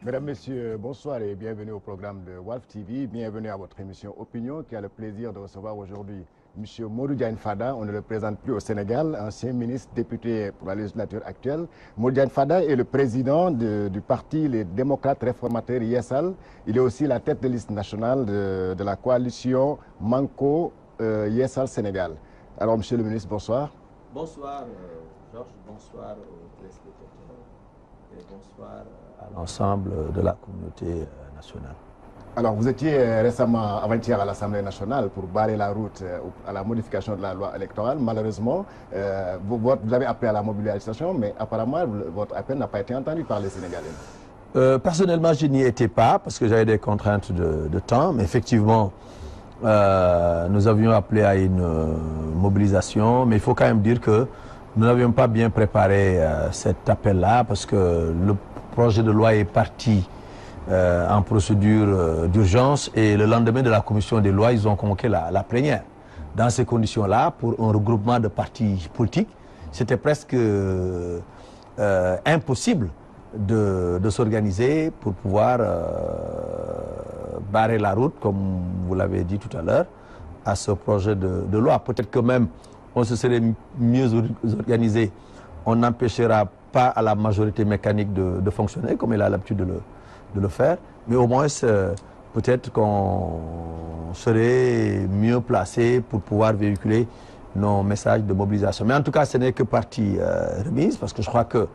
Mesdames, Messieurs, bonsoir et bienvenue au programme de Walf TV. Bienvenue à votre émission Opinion qui a le plaisir de recevoir aujourd'hui M. Modou Diagne Fada. On ne le présente plus au Sénégal, ancien ministre député pour la législature actuelle. Modou Diagne Fada est le président du parti Les Démocrates Réformateurs Yessal. Il est aussi la tête de liste nationale de la coalition Manko Yessal Sénégal. Alors, Monsieur le ministre, bonsoir. Bonsoir Georges, bonsoir aux téléspectateurs et bonsoir à l'ensemble de la communauté nationale. Alors, vous étiez récemment, avant-hier, à l'Assemblée nationale pour barrer la route à la modification de la loi électorale. Malheureusement, vous avez appelé à la mobilisation, mais apparemment, votre appel n'a pas été entendu par les Sénégalais. Personnellement, je n'y étais pas parce que j'avais des contraintes de temps, mais effectivement, nous avions appelé à une mobilisation, mais il faut quand même dire que nous n'avions pas bien préparé cet appel-là parce que le projet de loi est parti en procédure d'urgence et le lendemain de la commission des lois, ils ont convoqué la plénière. Dans ces conditions-là, pour un regroupement de partis politiques, c'était presque impossible de s'organiser pour pouvoir barrer la route, comme vous l'avez dit tout à l'heure, à ce projet de loi. Peut-être que même on se serait mieux organisé, on n'empêchera pas à la majorité mécanique de fonctionner, comme elle a l'habitude de le faire, mais au moins peut-être qu'on serait mieux placé pour pouvoir véhiculer nos messages de mobilisation. Mais en tout cas, ce n'est que partie remise, parce que je crois que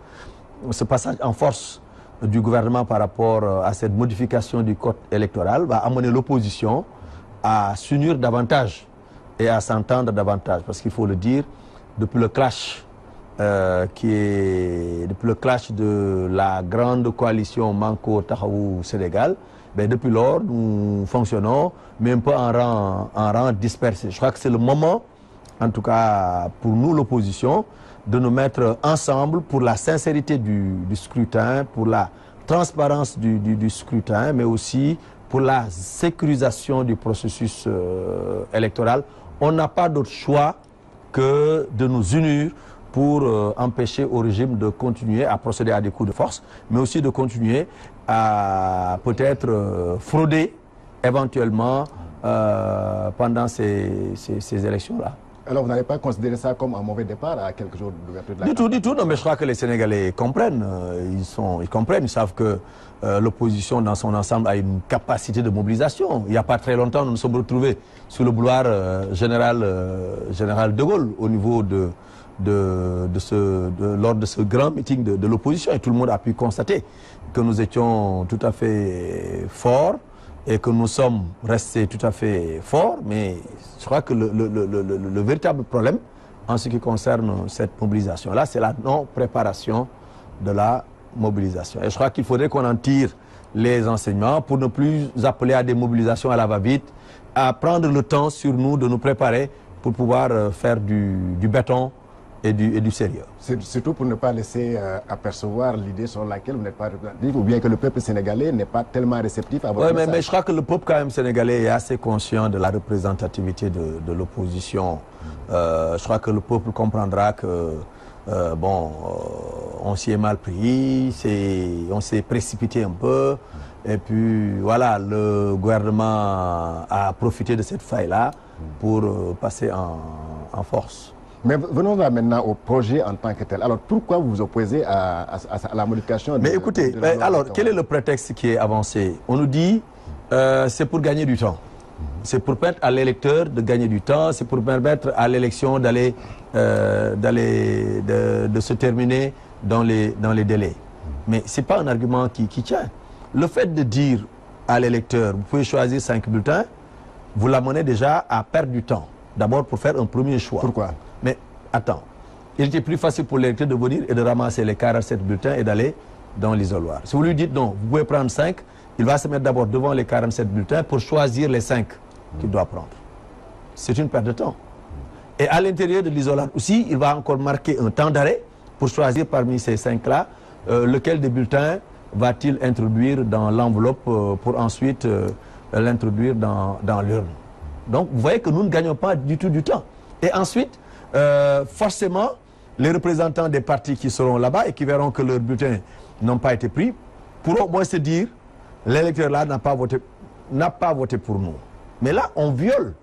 ce passage en force du gouvernement par rapport à cette modification du code électoral va amener l'opposition à s'unir davantage et à s'entendre davantage. Parce qu'il faut le dire, depuis le clash depuis le clash de la grande coalition Manko Taxawu Sénégal, depuis lors, nous fonctionnons, mais un peu en rang dispersé. Je crois que c'est le moment, en tout cas pour nous, l'opposition, de nous mettre ensemble pour la sincérité du scrutin, pour la transparence du scrutin, mais aussi pour la sécurisation du processus électoral. On n'a pas d'autre choix que de nous unir pour empêcher au régime de continuer à procéder à des coups de force, mais aussi de continuer à peut-être frauder éventuellement pendant ces élections-là. Alors, vous n'avez pas considéré ça comme un mauvais départ à quelques jours de l'ouverture de la campagne? Du tout. Non, mais je crois que les Sénégalais comprennent. Ils comprennent, ils savent que l'opposition dans son ensemble a une capacité de mobilisation. Il n'y a pas très longtemps, nous nous sommes retrouvés sur le boulevard général de Gaulle au niveau lors de ce grand meeting de l'opposition. Et tout le monde a pu constater que nous étions tout à fait forts et que nous sommes restés tout à fait forts, mais je crois que le véritable problème en ce qui concerne cette mobilisation-là, c'est la non-préparation de la mobilisation. Et je crois qu'il faudrait qu'on en tire les enseignements pour ne plus appeler à des mobilisations à la va-vite, à prendre le temps sur nous de nous préparer pour pouvoir faire du béton et du sérieux. Surtout pour ne pas laisser apercevoir l'idée sur laquelle vous n'êtes pas représentatif, ou bien que le peuple sénégalais n'est pas tellement réceptif à votre message. Mais je crois que le peuple quand même sénégalais est assez conscient de la représentativité de l'opposition. Je crois que le peuple comprendra que on s'y est mal pris, on s'est précipité un peu, et puis voilà, le gouvernement a profité de cette faille-là pour passer en force. Mais venons là maintenant au projet en tant que tel. Alors pourquoi vous vous opposez à la modification Mais écoutez, alors quel est le prétexte qui est avancé? On nous dit c'est pour gagner du temps. C'est pour permettre à l'électeur de gagner du temps, c'est pour permettre à l'élection de se terminer dans les délais. Mais ce n'est pas un argument qui tient. Le fait de dire à l'électeur, vous pouvez choisir 5 bulletins, vous l'amenez déjà à perdre du temps. D'abord pour faire un premier choix. Pourquoi? Mais attends, il était plus facile pour l'électeur de venir et de ramasser les 47 bulletins et d'aller dans l'isoloir. Si vous lui dites non, vous pouvez prendre 5, il va se mettre d'abord devant les 47 bulletins pour choisir les 5 qu'il doit prendre. C'est une perte de temps. Et à l'intérieur de l'isoloir aussi, il va encore marquer un temps d'arrêt pour choisir parmi ces 5-là lequel des bulletins va-t-il introduire dans l'enveloppe pour ensuite l'introduire dans l'urne. Donc vous voyez que nous ne gagnons pas du tout du temps. Et ensuite, forcément, les représentants des partis qui seront là-bas et qui verront que leurs bulletins n'ont pas été pris pour au moins se dire, l'électeur là n'a pas voté pour nous. Mais là, on viole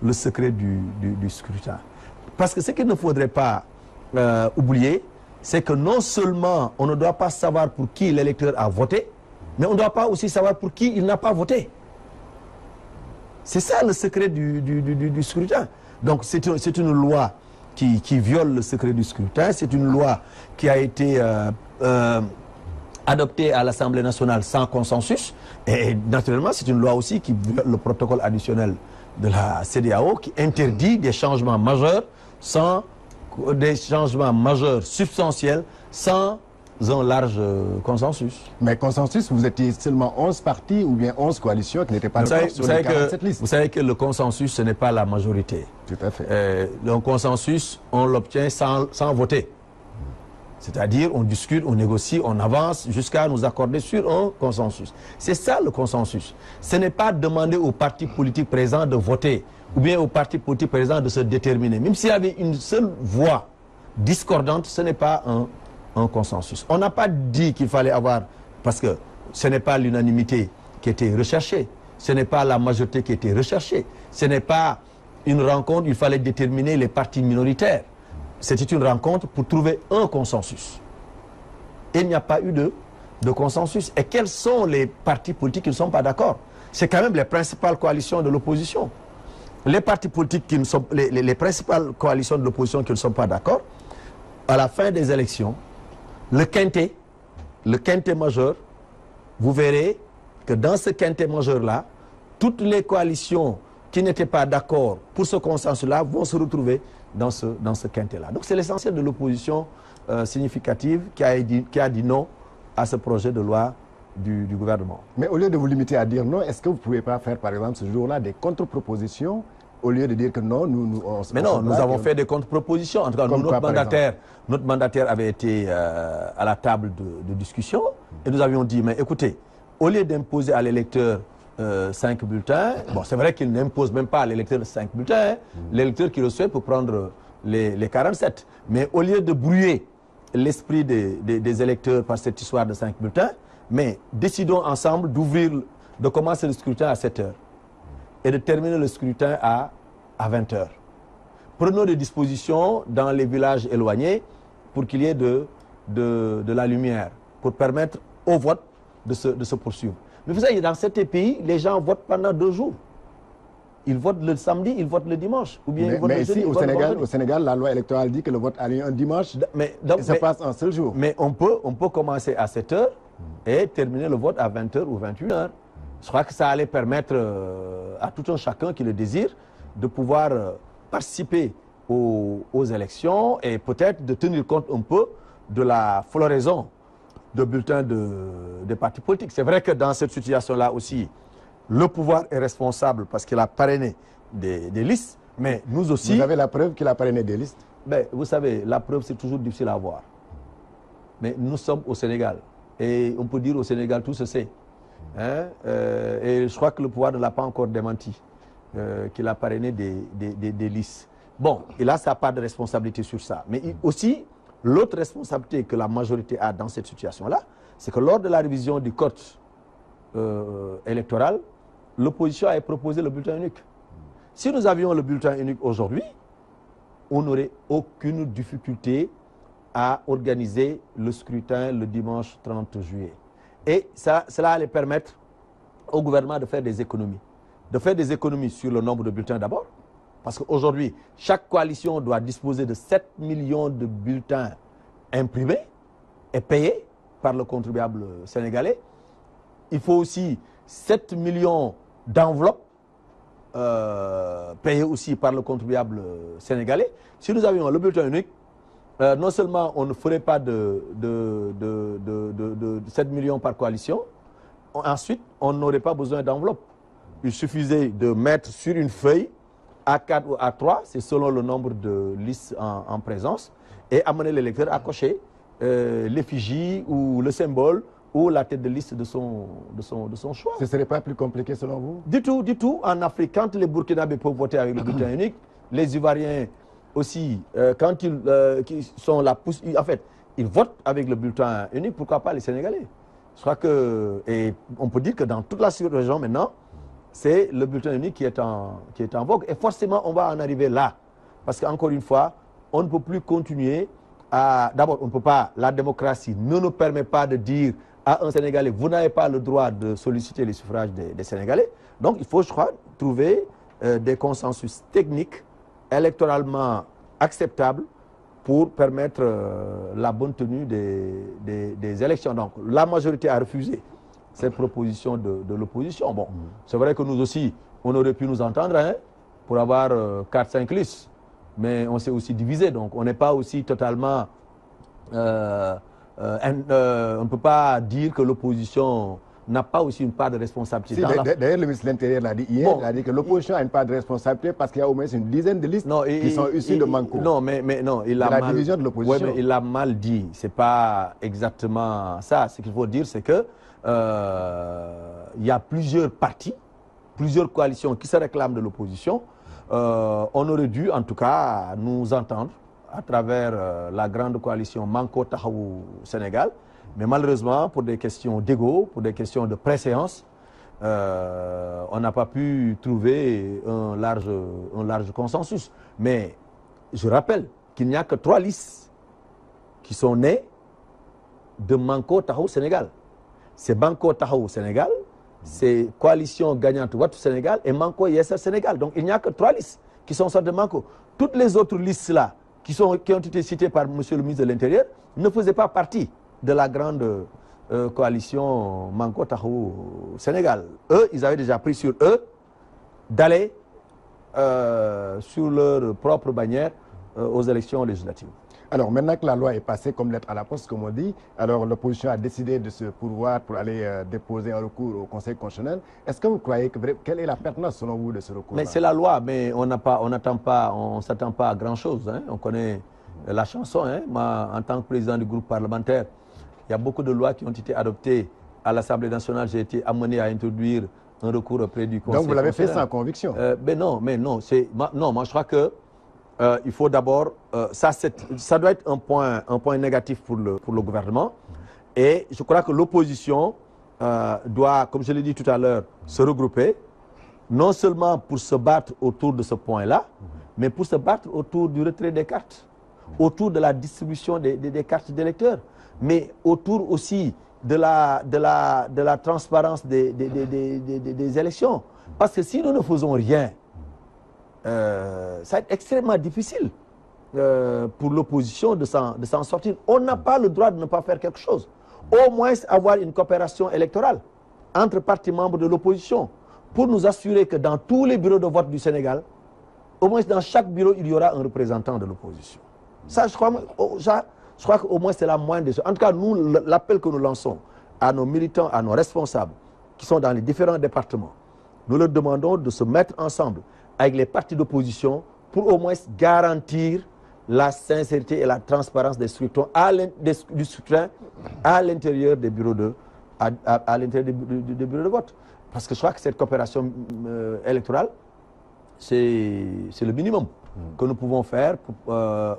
le secret du scrutin. Parce que ce qu'il ne faudrait pas oublier, c'est que non seulement on ne doit pas savoir pour qui l'électeur a voté, mais on ne doit pas aussi savoir pour qui il n'a pas voté. C'est ça le secret du scrutin. Donc c'est une loi qui viole le secret du scrutin. C'est une loi qui a été adoptée à l'Assemblée nationale sans consensus. Et naturellement, c'est une loi aussi qui viole le protocole additionnel de la CEDEAO qui interdit des changements majeurs substantiels sans un large consensus. Mais consensus, vous étiez seulement 11 partis ou bien 11 coalitions qui n'étaient pas d'accord sur les 47 listes. Vous savez que le consensus, ce n'est pas la majorité. Tout à fait. Le consensus, on l'obtient sans voter. C'est-à-dire, on discute, on négocie, on avance jusqu'à nous accorder sur un consensus. C'est ça le consensus. Ce n'est pas demander aux partis politiques présents de voter ou bien aux partis politiques présents de se déterminer. Même s'il y avait une seule voix discordante, ce n'est pas un consensus. On n'a pas dit qu'il fallait avoir, parce que ce n'est pas l'unanimité qui était recherchée, ce n'est pas la majorité qui était recherchée, ce n'est pas une rencontre, il fallait déterminer les partis minoritaires. C'était une rencontre pour trouver un consensus. Et il n'y a pas eu de consensus. Et quels sont les partis politiques qui ne sont pas d'accord? C'est quand même les principales coalitions de l'opposition. Les partis politiques qui ne sont, les principales coalitions de l'opposition qui ne sont pas d'accord, à la fin des élections, le quintet majeur, vous verrez que dans ce quintet majeur-là, toutes les coalitions qui n'étaient pas d'accord pour ce consensus-là vont se retrouver dans ce quintet-là. Donc c'est l'essentiel de l'opposition significative qui a dit non à ce projet de loi du gouvernement. Mais au lieu de vous limiter à dire non, est-ce que vous ne pouvez pas faire par exemple ce jour-là des contre-propositions au lieu de dire que non, nous avons fait des contre-propositions. En tout cas, notre mandataire avait été à la table de discussion et nous avions dit, mais écoutez, au lieu d'imposer à l'électeur 5 bulletins, bon, c'est vrai qu'il n'impose même pas à l'électeur 5 bulletins, l'électeur qui le souhaite peut prendre les 47. Mais au lieu de brouiller l'esprit des électeurs par cette histoire de 5 bulletins, mais décidons ensemble de commencer le scrutin à 7 heures et de terminer le scrutin à 20 heures. Prenons des dispositions dans les villages éloignés pour qu'il y ait de la lumière, pour permettre au vote de se poursuivre. Mais vous savez, dans certains pays, les gens votent pendant 2 jours. Ils votent le samedi, ils votent le dimanche. Ou bien mais ici, au Sénégal, la loi électorale dit que le vote a lieu un dimanche et ça passe un seul jour. Mais on peut commencer à 7 heures et terminer le vote à 20 heures ou 21 heures. Je crois que ça allait permettre à tout un chacun qui le désire de pouvoir participer aux élections et peut-être de tenir compte un peu de la floraison de bulletins des partis politiques. C'est vrai que dans cette situation-là aussi, le pouvoir est responsable parce qu'il a parrainé des listes, mais nous aussi... Vous avez la preuve qu'il a parrainé des listes? Ben, vous savez, la preuve, c'est toujours difficile à avoir. Mais nous sommes au Sénégal. Et on peut dire au Sénégal, tout se sait. Hein? Et je crois que le pouvoir ne l'a pas encore démenti, qu'il a parrainé des listes. Bon, il a sa part de responsabilité sur ça. Mais aussi, l'autre responsabilité que la majorité a dans cette situation-là, c'est que lors de la révision du code électoral, l'opposition a proposé le bulletin unique. Si nous avions le bulletin unique aujourd'hui, on n'aurait aucune difficulté à organiser le scrutin le dimanche 30 juillet. Et cela allait permettre au gouvernement de faire des économies. De faire des économies sur le nombre de bulletins d'abord, parce qu'aujourd'hui, chaque coalition doit disposer de 7 millions de bulletins imprimés et payés par le contribuable sénégalais. Il faut aussi 7 millions d'enveloppes payées aussi par le contribuable sénégalais. Si nous avions le bulletin unique, non seulement on ne ferait pas de 7 millions par coalition, ensuite on n'aurait pas besoin d'enveloppe. Il suffisait de mettre sur une feuille A4 ou A3, c'est selon le nombre de listes en présence, et amener l'électeur à cocher l'effigie ou le symbole ou la tête de liste de son choix. Ce ne serait pas plus compliqué selon vous? Du tout, du tout. En Afrique, quand les Burkinabés peuvent voter avec le bulletin unique, les Ivoiriens aussi, quand ils sont en fait, ils votent avec le bulletin unique, pourquoi pas les Sénégalais? Je crois que, et on peut dire que dans toute la sous-région maintenant, c'est le bulletin unique qui est en vogue. Et forcément, on va en arriver là. Parce qu'encore une fois, on ne peut plus continuer à... D'abord, on ne peut pas... La démocratie ne nous permet pas de dire à un Sénégalais, vous n'avez pas le droit de solliciter les suffrages des Sénégalais. Donc, il faut, je crois, trouver des consensus techniques, électoralement acceptables, pour permettre la bonne tenue des élections. Donc, la majorité a refusé cette proposition de l'opposition. Bon, c'est vrai que nous aussi, on aurait pu nous entendre hein, pour avoir 4-5 listes, mais on s'est aussi divisé, donc on n'est pas aussi totalement... on ne peut pas dire que l'opposition n'a pas aussi une part de responsabilité. Si, d'ailleurs, le ministre de l'Intérieur l'a dit hier, il a dit que l'opposition a une part de responsabilité parce qu'il y a au moins une dizaine de listes qui sont issues de Manko. Non, mais non, il a la division de l'opposition. Ouais, mais il a mal dit. C'est pas exactement ça. Ce qu'il faut dire, c'est que il y a plusieurs partis, plusieurs coalitions qui se réclament de l'opposition. On aurait dû, en tout cas, nous entendre à travers la grande coalition Manko Taxawu Sénégal. Mais malheureusement, pour des questions d'ego, pour des questions de préséance, on n'a pas pu trouver un large consensus. Mais je rappelle qu'il n'y a que 3 listes qui sont nées de Manko Taxawu Sénégal. C'est Manko Taxawu Sénégal, c'est Coalition Gagnante Wattu Sénégal et Manko Yessal Sénégal. Donc il n'y a que 3 listes qui sont sorties de Manko. Toutes les autres listes-là, qui ont été citées par M. le ministre de l'Intérieur, ne faisaient pas partie de la grande coalition Manko Taxawu Sénégal. Eux, ils avaient déjà pris sur eux d'aller sur leur propre bannière aux élections législatives. Alors maintenant que la loi est passée comme lettre à la poste, comme on dit, alors l'opposition a décidé de se pourvoir pour aller déposer un recours au Conseil constitutionnel. Est-ce que vous croyez quelle est la pertinence selon vous de ce recours? Mais c'est la loi, mais on s'attend pas à grand-chose. Hein. On connaît la chanson. Hein. Moi, en tant que président du groupe parlementaire, il y a beaucoup de lois qui ont été adoptées à l'Assemblée nationale. J'ai été amené à introduire un recours auprès du Conseil. Donc vous l'avez fait sans conviction? Non, moi je crois que il faut d'abord, ça doit être un point négatif pour le gouvernement. Et je crois que l'opposition doit, comme je l'ai dit tout à l'heure, se regrouper, non seulement pour se battre autour de ce point-là, mais pour se battre autour du retrait des cartes, autour de la distribution des cartes d'électeurs, mais autour aussi de la transparence des élections. Parce que si nous ne faisons rien, ça va être extrêmement difficile pour l'opposition de s'en sortir. On n'a pas le droit de ne pas faire quelque chose. Au moins avoir une coopération électorale entre partis membres de l'opposition pour nous assurer que dans tous les bureaux de vote du Sénégal, au moins dans chaque bureau, il y aura un représentant de l'opposition. Ça, je crois qu'au moins c'est la moindre des choses. En tout cas, nous, l'appel que nous lançons à nos militants, à nos responsables qui sont dans les différents départements, nous leur demandons de se mettre ensemble avec les partis d'opposition pour au moins garantir la sincérité et la transparence des scrutins du scrutin à l'intérieur des bureaux de vote. Parce que je crois que cette coopération électorale, c'est le minimum que nous pouvons faire pour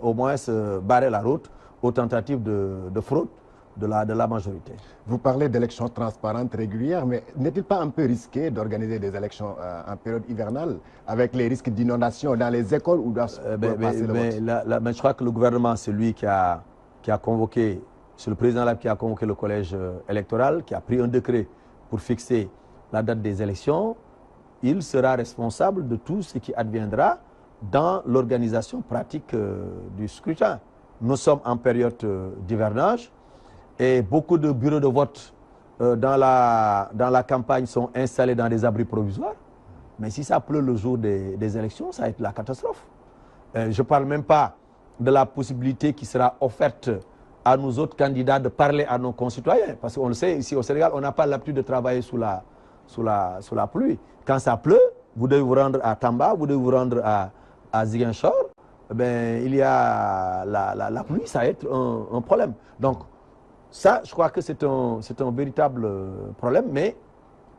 au moins se barrer la route aux tentatives de fraude de la majorité. Vous parlez d'élections transparentes, régulières, mais n'est-il pas un peu risqué d'organiser des élections en période hivernale avec les risques d'inondation dans les écoles où doivent passer le vote? Mais je crois que le gouvernement, c'est lui qui a convoqué, c'est le président qui a convoqué le collège électoral, qui a pris un décret pour fixer la date des élections. Il sera responsable de tout ce qui adviendra dans l'organisation pratique du scrutin. Nous sommes en période d'hivernage. Et beaucoup de bureaux de vote dans la campagne sont installés dans des abris provisoires. Mais si ça pleut le jour des élections, ça va être la catastrophe. Je ne parle même pas de la possibilité qui sera offerte à nous autres candidats de parler à nos concitoyens. Parce qu'on le sait, ici au Sénégal, on n'a pas l'habitude de travailler sous la pluie. Quand ça pleut, vous devez vous rendre à Tamba, vous devez vous rendre à Ziguinchor. Il y a la pluie, ça va être un problème. Donc, ça, je crois que c'est un véritable problème, mais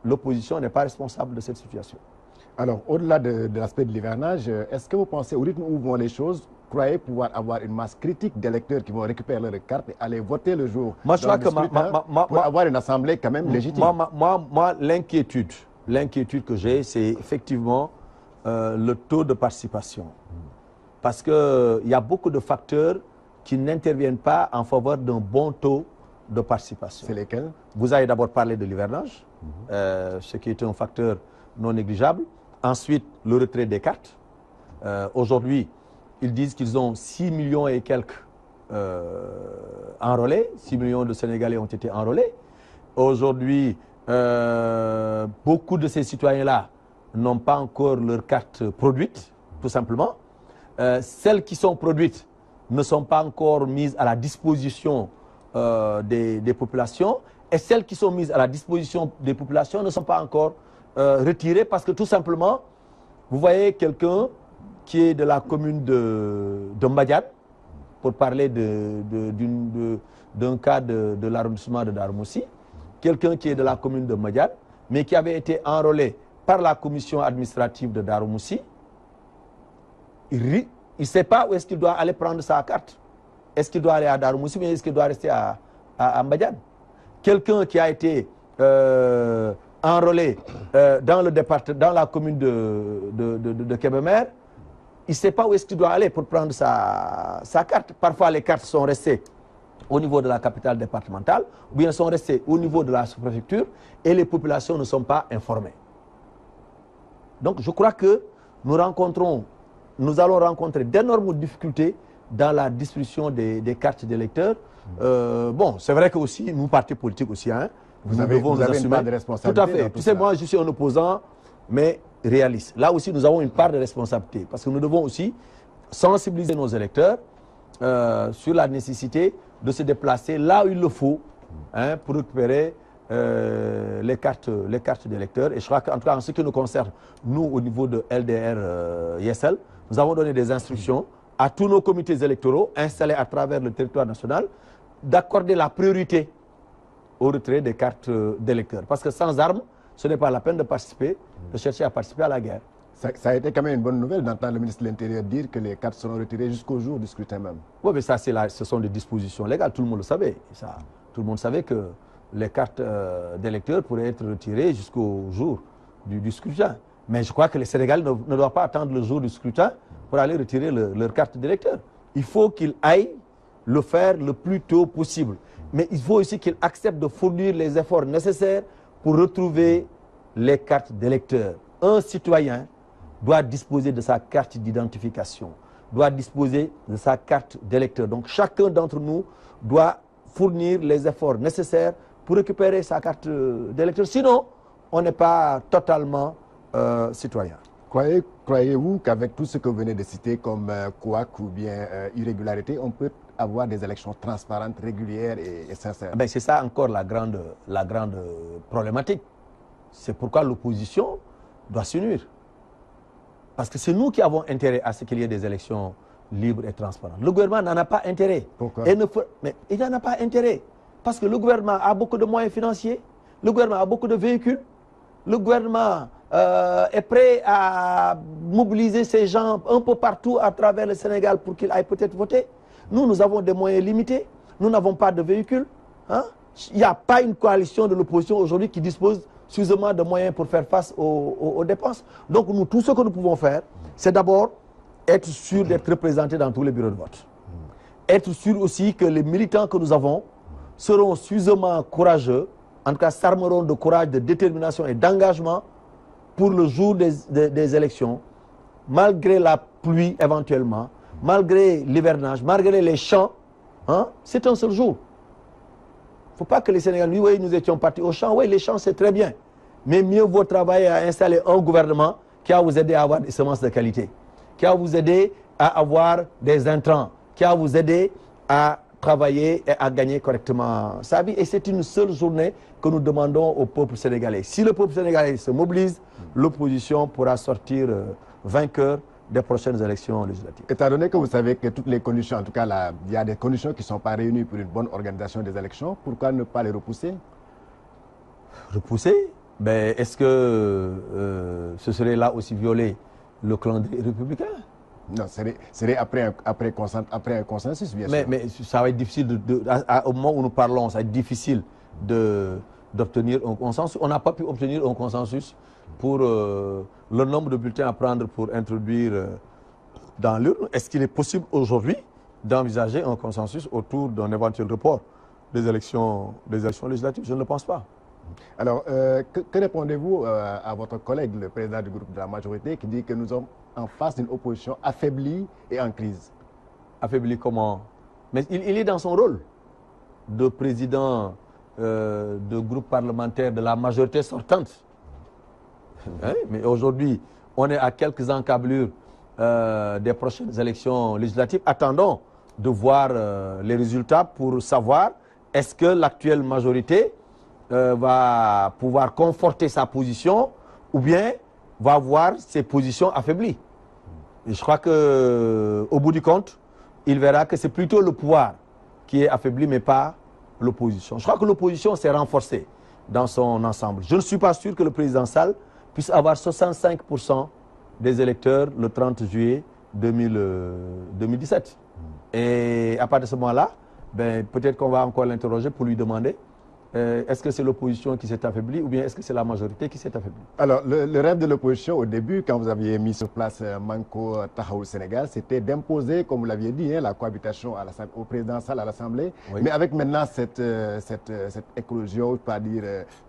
l'opposition n'est pas responsable de cette situation. Alors, au-delà de l'aspect de l'hivernage, est-ce que vous pensez, au rythme où vont les choses, croyez pouvoir avoir une masse critique d'électeurs qui vont récupérer leurs cartes et aller voter le jour moi, je crois que pour avoir une assemblée quand même légitime? Moi, l'inquiétude que j'ai, c'est effectivement le taux de participation. Parce qu'il y a beaucoup de facteurs qui n'interviennent pas en faveur d'un bon taux de participation. C'est lesquels? Vous avez d'abord parlé de l'hivernage, ce qui est un facteur non négligeable. Ensuite, le retrait des cartes. Aujourd'hui, ils disent qu'ils ont 6 millions et quelques enrôlés. 6 millions de Sénégalais ont été enrôlés. Aujourd'hui, beaucoup de ces citoyens-là n'ont pas encore leur carte produite, tout simplement. Celles qui sont produites ne sont pas encore mises à la disposition des populations. Et celles qui sont mises à la disposition des populations ne sont pas encore retirées parce que tout simplement, vous voyez quelqu'un qui est de la commune de Mbadiane, pour parler d'un cas de l'arrondissement de Darou Moussi, quelqu'un qui est de la commune de Mbadiane, mais qui avait été enrôlé par la commission administrative de Darou Moussi. Il ne sait pas où est-ce qu'il doit aller prendre sa carte. Est-ce qu'il doit aller à Darou Moussi, mais est-ce qu'il doit rester à Mbadiane? Quelqu'un qui a été enrôlé dans la commune de Kébémer, il ne sait pas où est-ce qu'il doit aller pour prendre sa carte. Parfois, les cartes sont restées au niveau de la capitale départementale, ou bien sont restées au niveau de la sous-préfecture, et les populations ne sont pas informées. Donc, je crois que nous allons rencontrer d'énormes difficultés dans la distribution des cartes d'électeurs. Bon, c'est vrai que aussi, nous, partis politiques aussi, vous avez une part de responsabilité. Tout à fait. Tu sais, moi, je suis un opposant, mais réaliste. Là aussi, nous avons une part de responsabilité, parce que nous devons aussi sensibiliser nos électeurs sur la nécessité de se déplacer là où il le faut pour récupérer les cartes d'électeurs. Et je crois qu'en tout cas, en ce qui nous concerne, nous, au niveau de LDR-ISL, nous avons donné des instructions à tous nos comités électoraux installés à travers le territoire national d'accorder la priorité au retrait des cartes d'électeurs. Parce que sans armes, ce n'est pas la peine de participer, de chercher à participer à la guerre. Ça a été quand même une bonne nouvelle d'entendre le ministre de l'Intérieur dire que les cartes seront retirées jusqu'au jour du scrutin même. Oui, mais ça, ce sont des dispositions légales, tout le monde le savait. Ça, tout le monde savait que les cartes d'électeurs pourraient être retirées jusqu'au jour du scrutin. Mais je crois que les Sénégalais ne doivent pas attendre le jour du scrutin pour aller retirer leur carte d'électeur. Il faut qu'ils aillent le faire le plus tôt possible. Mais il faut aussi qu'ils acceptent de fournir les efforts nécessaires pour retrouver les cartes d'électeurs. Un citoyen doit disposer de sa carte d'identification, doit disposer de sa carte d'électeur. Donc chacun d'entre nous doit fournir les efforts nécessaires pour récupérer sa carte d'électeur. Sinon, on n'est pas totalement citoyen. Croyez-vous qu'avec tout ce que vous venez de citer comme couac ou bien irrégularité, on peut avoir des élections transparentes, régulières et sincères? Ben, c'est ça encore la grande problématique. C'est pourquoi l'opposition doit s'unir. Parce que c'est nous qui avons intérêt à ce qu'il y ait des élections libres et transparentes. Le gouvernement n'en a pas intérêt. Pourquoi? Mais il n'en a pas intérêt. Parce que le gouvernement a beaucoup de moyens financiers, le gouvernement a beaucoup de véhicules, le gouvernement est prêt à mobiliser ces gens un peu partout à travers le Sénégal pour qu'ils aillent peut-être voter. Nous avons des moyens limités, nous n'avons pas de véhicules. Il n'y a pas une coalition de l'opposition aujourd'hui qui dispose suffisamment de moyens pour faire face aux dépenses. Donc nous, tout ce que nous pouvons faire, c'est d'abord être sûr d'être représentés dans tous les bureaux de vote. Être sûr aussi que les militants que nous avons seront suffisamment courageux, en tout cas s'armeront de courage, de détermination et d'engagement pour le jour des élections, malgré la pluie éventuellement, malgré l'hivernage, malgré les champs. C'est un seul jour. Il ne faut pas que les Sénégalais, oui, nous étions partis au champ. Oui, les champs, c'est très bien. Mais mieux vaut travailler à installer un gouvernement qui va vous aider à avoir des semences de qualité, qui va vous aider à avoir des intrants, qui va vous aider à travailler et à gagner correctement sa vie. Et c'est une seule journée que nous demandons au peuple sénégalais. Si le peuple sénégalais se mobilise, l'opposition pourra sortir vainqueur des prochaines élections législatives. Étant donné que vous savez que toutes les conditions, en tout cas, il y a des conditions qui ne sont pas réunies pour une bonne organisation des élections, pourquoi ne pas les repousser? Repousser? Ben, est-ce que ce serait là aussi violer le calendrier républicain? Non, c'est après un consensus, bien sûr. Mais ça va être difficile, au moment où nous parlons, ça va être difficile d'obtenir un consensus. On n'a pas pu obtenir un consensus pour le nombre de bulletins à prendre pour introduire dans l'urne. Est-ce qu'il est possible aujourd'hui d'envisager un consensus autour d'un éventuel report des élections législatives? Je ne le pense pas. Alors, que répondez-vous à votre collègue, le président du groupe de la majorité, qui dit que nous sommes en face d'une opposition affaiblie et en crise? Affaiblie comment? Mais il est dans son rôle de président de groupe parlementaire de la majorité sortante. Hein? Mais aujourd'hui, on est à quelques encablures des prochaines élections législatives. Attendons de voir les résultats pour savoir est-ce que l'actuelle majorité va pouvoir conforter sa position ou bien va voir ses positions affaiblies. Et je crois qu'au bout du compte, il verra que c'est plutôt le pouvoir qui est affaibli, mais pas l'opposition. Je crois que l'opposition s'est renforcée dans son ensemble. Je ne suis pas sûr que le président Sall puisse avoir 65% des électeurs le 30 juillet 2017. Et à partir de ce moment-là, ben, peut-être qu'on va encore l'interroger pour lui demander est-ce que c'est l'opposition qui s'est affaiblie ou bien est-ce que c'est la majorité qui s'est affaiblie? Alors, le rêve de l'opposition au début, quand vous aviez mis sur place Manko Taxawu Sénégal, c'était d'imposer, comme vous l'aviez dit, la cohabitation au président Sall à l'Assemblée. Oui. Mais avec maintenant cette éclosion, je ne peux pas dire,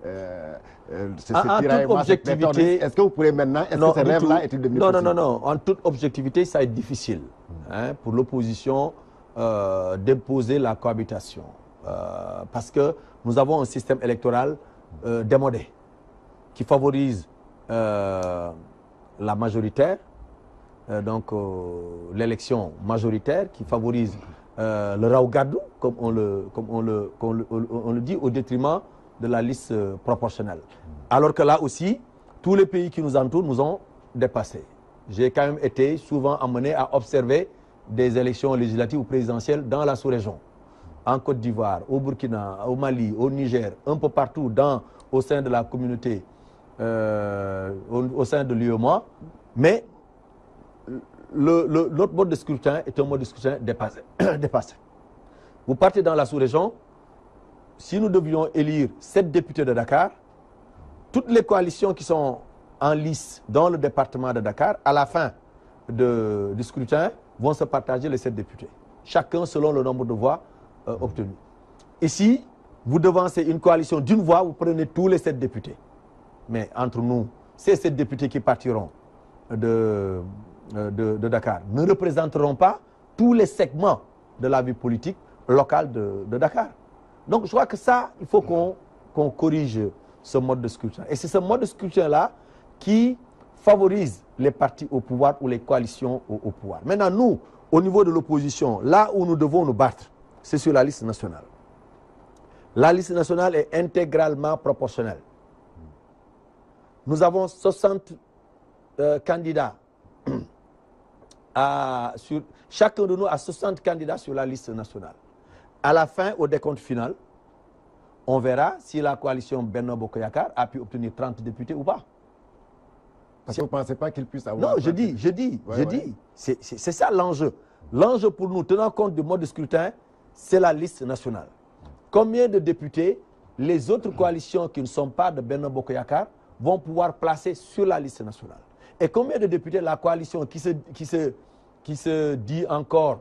ce tiraillement, est-ce que vous pourrez maintenant, est-ce que ce rêve-là est-il devenu possible? Non. En toute objectivité, ça va être difficile pour l'opposition d'imposer la cohabitation. Parce que nous avons un système électoral démodé qui favorise la majoritaire, donc l'élection majoritaire, qui favorise le raw gadu, comme on le dit, au détriment de la liste proportionnelle. Alors que là aussi, tous les pays qui nous entourent nous ont dépassés. J'ai quand même été souvent amené à observer des élections législatives ou présidentielles dans la sous-région. En Côte d'Ivoire, au Burkina, au Mali, au Niger, un peu partout au sein de la communauté, au sein de l'UEMOA. Mais notre mode de scrutin est un mode de scrutin dépassé. Vous partez dans la sous-région, si nous devions élire 7 députés de Dakar, toutes les coalitions qui sont en lice dans le département de Dakar, à la fin du scrutin, vont se partager les 7 députés. Chacun selon le nombre de voix obtenu. Ici, vous devancez une coalition d'une voix, vous prenez tous les 7 députés. Mais entre nous, ces 7 députés qui partiront de Dakar ne représenteront pas tous les segments de la vie politique locale de Dakar. Donc je crois que ça, il faut qu'on corrige ce mode de scrutin. Et c'est ce mode de scrutin-là qui favorise les partis au pouvoir ou les coalitions au pouvoir. Maintenant, nous, au niveau de l'opposition, là où nous devons nous battre, c'est sur la liste nationale. La liste nationale est intégralement proportionnelle. Nous avons 60 candidats. Chacun de nous a 60 candidats sur la liste nationale. À la fin, au décompte final, on verra si la coalition Benno Bokk Yakaar a pu obtenir 30 députés ou pas. Parce que vous ne pensez pas qu'il puisse avoir... Non, je dis. C'est ça l'enjeu. L'enjeu pour nous, tenant compte du mode de scrutin, c'est la liste nationale. Combien de députés les autres coalitions qui ne sont pas de Benno Bokk Yakaar vont pouvoir placer sur la liste nationale? Et combien de députés la coalition qui se dit encore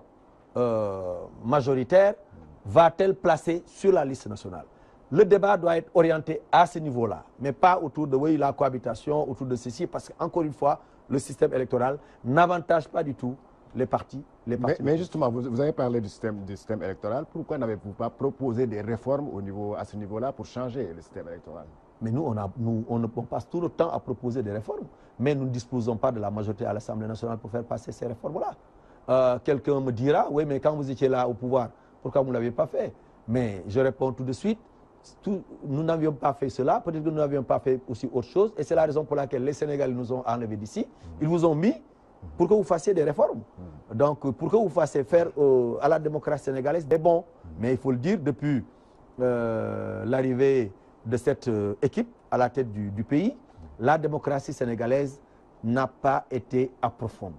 majoritaire va-t-elle placer sur la liste nationale? Le débat doit être orienté à ce niveau-là, mais pas autour de la cohabitation, autour de ceci, parce qu'encore une fois, le système électoral n'avantage pas du tout les partis. Mais justement, vous avez parlé du système électoral. Pourquoi n'avez-vous pas proposé des réformes à ce niveau-là pour changer le système électoral? Mais on passe tout le temps à proposer des réformes, mais nous ne disposons pas de la majorité à l'Assemblée nationale pour faire passer ces réformes-là. Quelqu'un me dira, oui, mais quand vous étiez là au pouvoir, pourquoi vous ne l'avez pas fait? Mais je réponds tout de suite, nous n'avions pas fait cela, peut-être que nous n'avions pas fait aussi autre chose, et c'est la raison pour laquelle les Sénégalais nous ont enlevés d'ici. Ils vous ont mis pour que vous fassiez des réformes. Donc, pour que vous fassiez faire à la démocratie sénégalaise des bons. Mais il faut le dire, depuis l'arrivée de cette équipe à la tête du pays, la démocratie sénégalaise n'a pas été approfondie.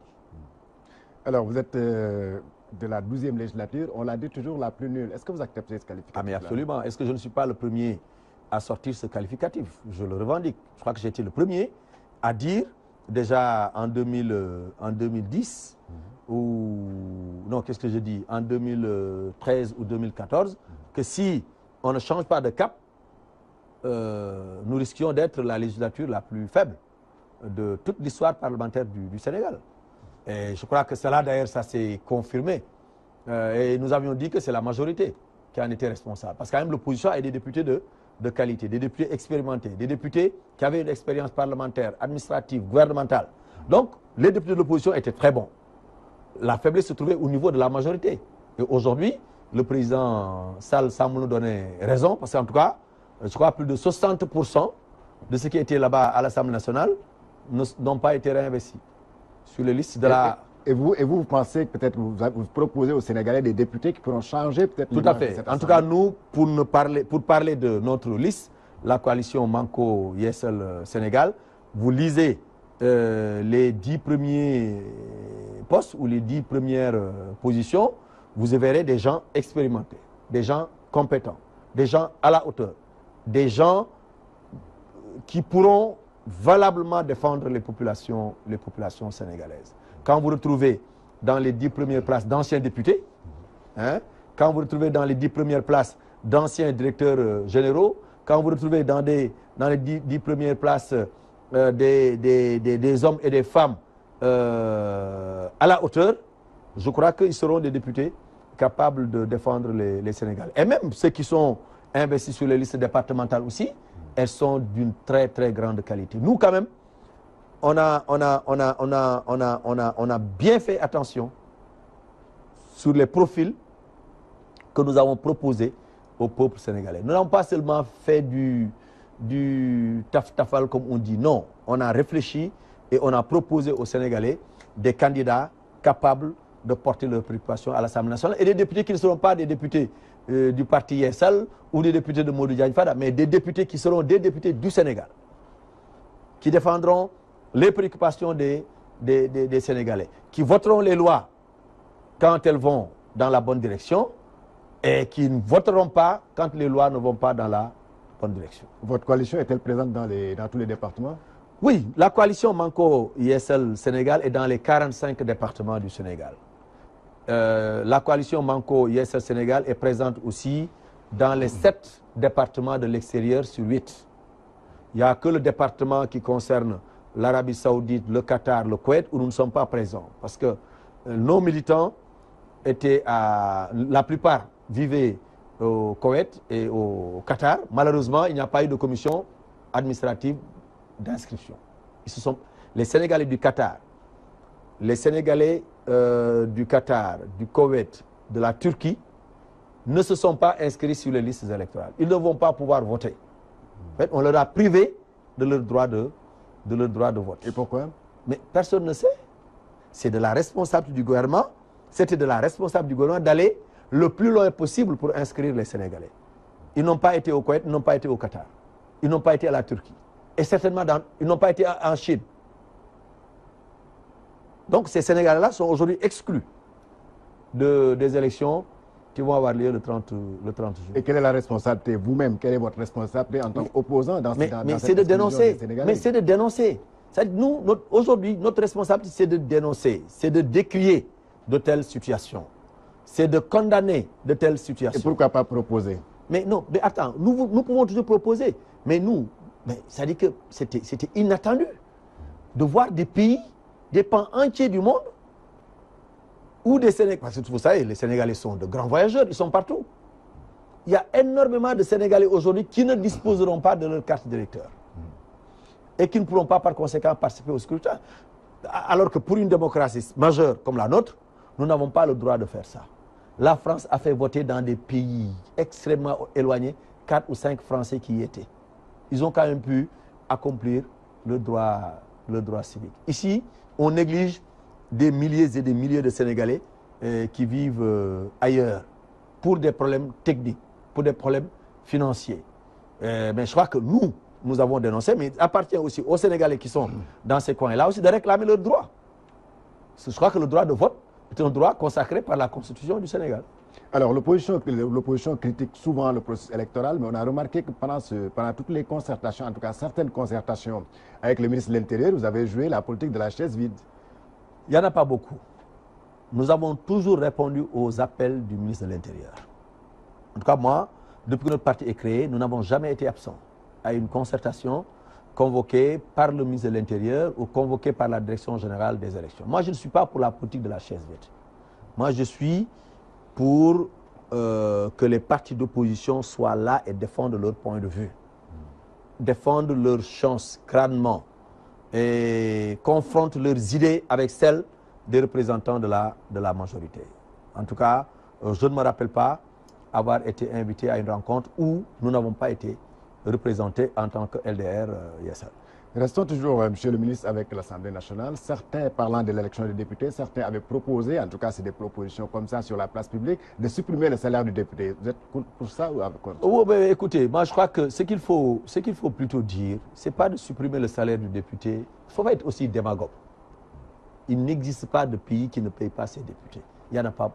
Alors, vous êtes de la 12e législature, on l'a dit toujours la plus nulle. Est-ce que vous acceptez ce qualificatif? Ah mais absolument. Est-ce que je ne suis pas le premier à sortir ce qualificatif? Je le revendique. Je crois que j'ai été le premier à dire, déjà en 2010, ou non, qu'est-ce que je dis, en 2013 ou 2014, que si on ne change pas de cap, nous risquions d'être la législature la plus faible de toute l'histoire parlementaire du Sénégal. Et je crois que cela, d'ailleurs, ça s'est confirmé. Et nous avions dit que c'est la majorité qui en était responsable. Parce que quand même, l'opposition a des députés de qualité, des députés expérimentés, des députés qui avaient une expérience parlementaire, administrative, gouvernementale. Donc, les députés de l'opposition étaient très bons. La faiblesse se trouvait au niveau de la majorité. Et aujourd'hui, le président Sall semble nous donner raison, parce qu'en tout cas, je crois que plus de 60% de ceux qui étaient là-bas à l'Assemblée nationale n'ont pas été réinvestis sur les listes de la... Et vous pensez que peut-être vous proposez aux Sénégalais des députés qui pourront changer peut-être... Tout à fait. En tout cas, nous, pour parler de notre liste, la coalition Manko Yessel Sénégal, vous lisez les 10 premiers postes ou les 10 premières positions, vous verrez des gens expérimentés, des gens compétents, des gens à la hauteur, des gens qui pourront valablement défendre les populations sénégalaises. Quand vous retrouvez dans les 10 premières places d'anciens députés, hein, quand vous retrouvez dans les 10 premières places d'anciens directeurs généraux, quand vous retrouvez dans les 10 premières places des hommes et des femmes à la hauteur, je crois qu'ils seront des députés capables de défendre les Sénégalais. Et même ceux qui sont investis sur les listes départementales aussi, elles sont d'une très très grande qualité. Nous quand même, on a bien fait attention sur les profils que nous avons proposés au peuple sénégalais. Nous n'avons pas seulement fait du taf-tafal comme on dit. Non, on a réfléchi et on a proposé aux Sénégalais des candidats capables de porter leurs préoccupations à l'Assemblée nationale et des députés qui ne seront pas des députés du parti Yessal ou des députés de Modou Diagne Fada, mais des députés qui seront des députés du Sénégal, qui défendront les préoccupations des Sénégalais, qui voteront les lois quand elles vont dans la bonne direction et qui ne voteront pas quand les lois ne vont pas dans la bonne direction. Votre coalition est-elle présente dans tous les départements? Oui, la coalition Manko Yessel Sénégal est dans les 45 départements du Sénégal. La coalition Manko Yessel Sénégal est présente aussi dans les 7 départements de l'extérieur sur 8. Il n'y a que le département qui concerne l'Arabie Saoudite, le Qatar, le Koweït où nous ne sommes pas présents. Parce que nos militants la plupart vivaient au Koweït et au Qatar. Malheureusement, il n'y a pas eu de commission administrative d'inscription. Les Sénégalais du Qatar, les Sénégalais du Qatar, du Koweït, de la Turquie ne se sont pas inscrits sur les listes électorales. Ils ne vont pas pouvoir voter. En fait, on leur a privé de leur droit de vote. Et pourquoi? Mais personne ne sait. C'est de la responsabilité du gouvernement. C'était de la responsabilité du gouvernement d'aller le plus loin possible pour inscrire les Sénégalais. Ils n'ont pas été au Koweït, ils n'ont pas été au Qatar. Ils n'ont pas été à la Turquie. Et certainement, ils n'ont pas été en Chine. Donc ces Sénégalais-là sont aujourd'hui exclus des élections qui vont avoir lieu le 30 juin. Et quelle est la responsabilité? Vous-même, quelle est votre responsabilité en tant qu'opposant dans cette c'est de dénoncer. Mais c'est de dénoncer. Nous, aujourd'hui, notre responsabilité, c'est de dénoncer, c'est de décrier de telles situations, c'est de condamner de telles situations. Et pourquoi pas proposer? Mais non, mais attends, nous pouvons toujours proposer. Mais nous, ça dit que c'était inattendu de voir des pays, des pans entiers du monde, où des Sénégalais, parce que vous savez, les Sénégalais sont de grands voyageurs, ils sont partout. Il y a énormément de Sénégalais aujourd'hui qui ne disposeront pas de leur carte d'électeur et qui ne pourront pas par conséquent participer au scrutin. Alors que pour une démocratie majeure comme la nôtre, nous n'avons pas le droit de faire ça. La France a fait voter dans des pays extrêmement éloignés 4 ou 5 Français qui y étaient. Ils ont quand même pu accomplir le droit civique. Ici, on néglige des milliers et des milliers de Sénégalais qui vivent ailleurs pour des problèmes techniques, pour des problèmes financiers. Mais je crois que nous avons dénoncé, mais il appartient aussi aux Sénégalais qui sont dans ces coins-là aussi de réclamer leurs droits. Je crois que le droit de vote, est un droit consacré par la Constitution du Sénégal. Alors, l'opposition critique souvent le processus électoral, mais on a remarqué que pendant toutes les concertations, en tout cas certaines concertations avec le ministre de l'Intérieur, vous avez joué la politique de la chaise vide. Il n'y en a pas beaucoup. Nous avons toujours répondu aux appels du ministre de l'Intérieur. En tout cas, moi, depuis que notre parti est créé, nous n'avons jamais été absents à une concertation convoquée par le ministre de l'Intérieur ou convoquée par la Direction générale des élections. Moi, je ne suis pas pour la politique de la chaise vide. Moi, je suis pour que les partis d'opposition soient là et défendent leur point de vue, défendent leurs chances crânement et confrontent leurs idées avec celles des représentants de la majorité. En tout cas, je ne me rappelle pas avoir été invité à une rencontre où nous n'avons pas été représentés en tant que LDR-ISL. Restons toujours, Monsieur le ministre, avec l'Assemblée nationale. Certains, parlant de l'élection des députés, certains avaient proposé, en tout cas c'est des propositions comme ça sur la place publique, de supprimer le salaire du député. Vous êtes pour ça ou avec quoi? Oh, ben, écoutez, moi je crois que ce qu'il faut plutôt dire, ce n'est pas de supprimer le salaire du député. Il ne faut pas être aussi démagogue. Il n'existe pas de pays qui ne paye pas ses députés. Il n'y en a pas.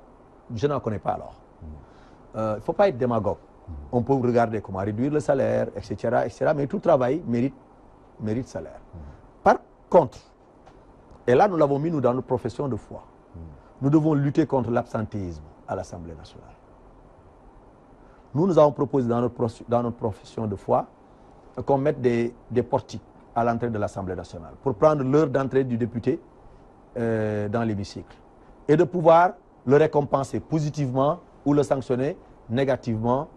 Je n'en connais pas alors. Il ne faut pas être démagogue. On peut regarder comment réduire le salaire, etc., etc. Mais tout travail mérite salaire. Par contre, et là nous l'avons mis nous dans notre profession de foi, nous devons lutter contre l'absentéisme à l'Assemblée nationale. Nous avons proposé dans notre profession de foi qu'on mette des portiques à l'entrée de l'Assemblée nationale pour prendre l'heure d'entrée du député dans l'hémicycle et de pouvoir le récompenser positivement ou le sanctionner négativement.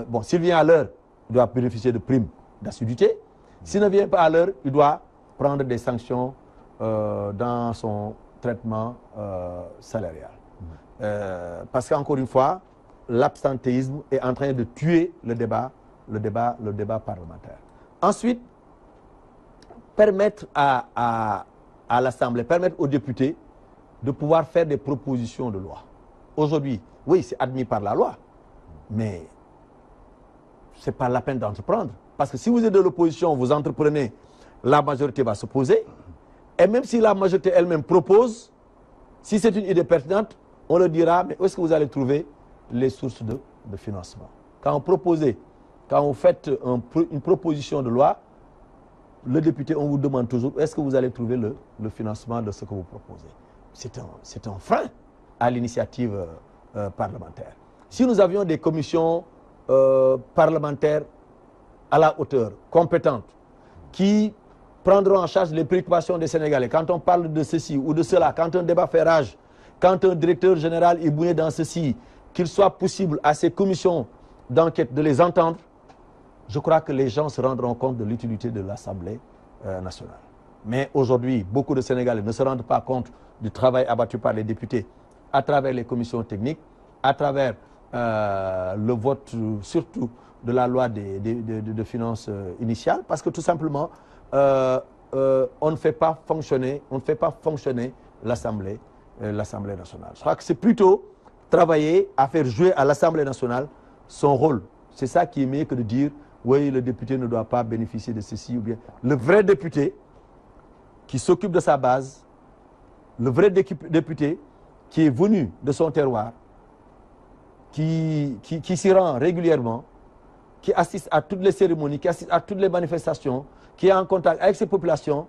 Bon, s'il vient à l'heure, il doit bénéficier de primes d'assiduité. S'il ne vient pas à l'heure, il doit prendre des sanctions dans son traitement salarial. Parce qu'encore une fois, l'absentéisme est en train de tuer le débat parlementaire. Ensuite, permettre à l'Assemblée, permettre aux députés de pouvoir faire des propositions de loi. Aujourd'hui, oui, c'est admis par la loi, mais ce n'est pas la peine d'entreprendre. Parce que si vous êtes de l'opposition, vous entreprenez, la majorité va s'opposer. Et même si la majorité elle-même propose, si c'est une idée pertinente, on le dira, mais où est-ce que vous allez trouver les sources de financement? Quand vous faites une proposition de loi, le député, on vous demande toujours, est-ce que vous allez trouver le financement de ce que vous proposez? C'est un frein à l'initiative parlementaire. Si nous avions des commissions parlementaires à la hauteur, compétentes, qui prendront en charge les préoccupations des Sénégalais, quand on parle de ceci ou de cela, quand un débat fait rage, quand un directeur général est bouillé dans ceci, qu'il soit possible à ces commissions d'enquête de les entendre, je crois que les gens se rendront compte de l'utilité de l'Assemblée nationale. Mais aujourd'hui, beaucoup de Sénégalais ne se rendent pas compte du travail abattu par les députés à travers les commissions techniques, à travers le vote surtout de la loi de finances initiale, parce que tout simplement, on ne fait pas fonctionner l'Assemblée nationale. Je crois que c'est plutôt travailler à faire jouer à l'Assemblée nationale son rôle. C'est ça qui est mieux que de dire oui, le député ne doit pas bénéficier de ceci ou bien. Le vrai député qui s'occupe de sa base, le vrai député qui est venu de son terroir, qui s'y rend régulièrement, qui assiste à toutes les cérémonies, qui assiste à toutes les manifestations, qui est en contact avec ces populations,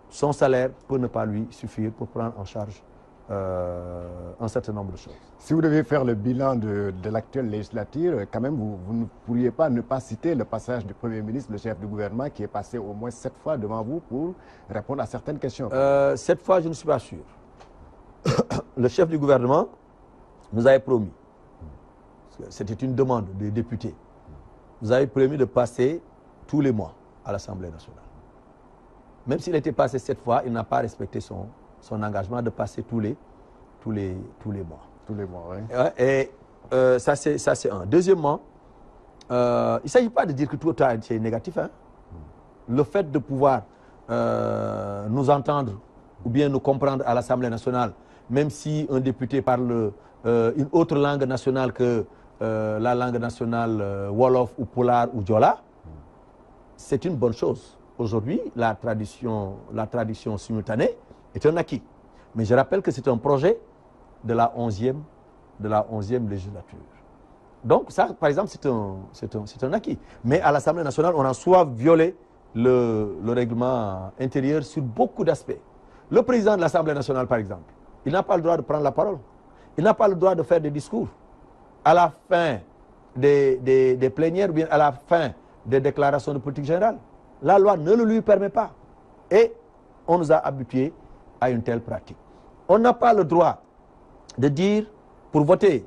son salaire peut ne pas lui suffire pour prendre en charge un certain nombre de choses. Si vous devez faire le bilan de l'actuelle législature, quand même, vous ne pourriez pas ne pas citer le passage du Premier ministre, le chef du gouvernement, qui est passé au moins 7 fois devant vous pour répondre à certaines questions. 7 fois, je ne suis pas sûr. Le chef du gouvernement nous avait promis, c'était une demande des députés, nous avait promis de passer tous les mois à l'Assemblée nationale. Même s'il était passé 7 fois, il n'a pas respecté son engagement de passer tous les mois. Tous les mois, oui. Et ça, c'est un. Deuxièmement, il ne s'agit pas de dire que tout est négatif. Hein. Le fait de pouvoir nous entendre ou bien nous comprendre à l'Assemblée nationale, même si un député parle une autre langue nationale que la langue nationale Wolof ou Polar ou Diola, c'est une bonne chose. Aujourd'hui, la tradition simultanée est un acquis. Mais je rappelle que c'est un projet de la 11e législature. Donc ça, par exemple, c'est un acquis. Mais à l'Assemblée nationale, on a soit violé le règlement intérieur sur beaucoup d'aspects. Le président de l'Assemblée nationale, par exemple, il n'a pas le droit de prendre la parole. Il n'a pas le droit de faire des discours. À la fin des plénières ou bien à la fin des déclarations de politique générale, la loi ne le lui permet pas. Et on nous a habitués à une telle pratique. On n'a pas le droit de dire, pour voter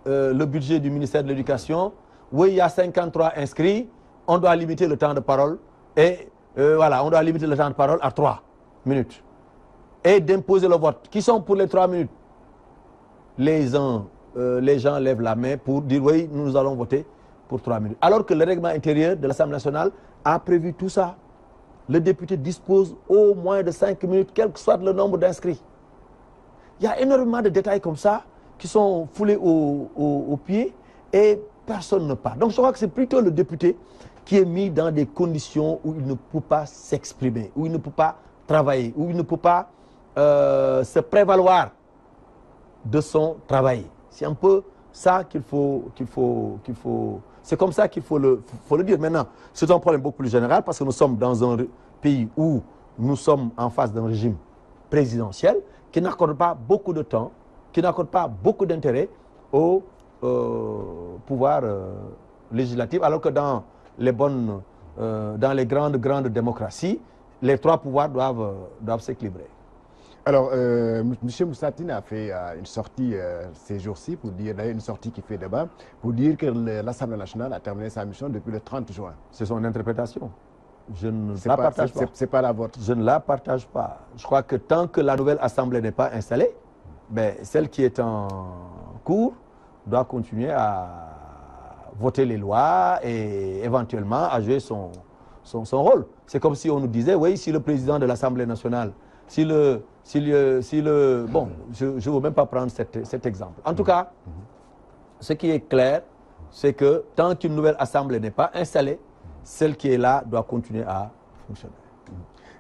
le budget du ministère de l'Éducation, oui, il y a 53 inscrits, on doit limiter le temps de parole, et voilà, on doit limiter le temps de parole à 3 minutes. Et d'imposer le vote. Qui sont pour les 3 minutes? Les gens lèvent la main pour dire, oui, nous allons voter pour 3 minutes. Alors que le règlement intérieur de l'Assemblée nationale a prévu tout ça. Le député dispose au moins de 5 minutes, quel que soit le nombre d'inscrits. Il y a énormément de détails comme ça qui sont foulés au pied et personne ne parle. Donc je crois que c'est plutôt le député qui est mis dans des conditions où il ne peut pas s'exprimer, où il ne peut pas travailler, où il ne peut pas se prévaloir de son travail. C'est un peu ça qu'il faut. C'est comme ça qu'il faut le dire. Maintenant, c'est un problème beaucoup plus général parce que nous sommes dans un pays où nous sommes en face d'un régime présidentiel qui n'accorde pas beaucoup de temps, qui n'accorde pas beaucoup d'intérêt au pouvoir législatif, alors que dans les grandes démocraties, les 3 pouvoirs doivent s'équilibrer. Alors, M. Moussatine a fait une sortie ces jours-ci, pour dire, d'ailleurs une sortie qui fait débat, pour dire que l'Assemblée nationale a terminé sa mission depuis le 30 juin. C'est son interprétation. Je ne la partage pas. C'est pas la vôtre. Je ne la partage pas. Je crois que tant que la nouvelle Assemblée n'est pas installée, ben, celle qui est en cours doit continuer à voter les lois et éventuellement à jouer son rôle. C'est comme si on nous disait, oui, si le président de l'Assemblée nationale, bon, je ne veux même pas prendre cet exemple. En tout cas, ce qui est clair, c'est que tant qu'une nouvelle Assemblée n'est pas installée, celle qui est là doit continuer à fonctionner.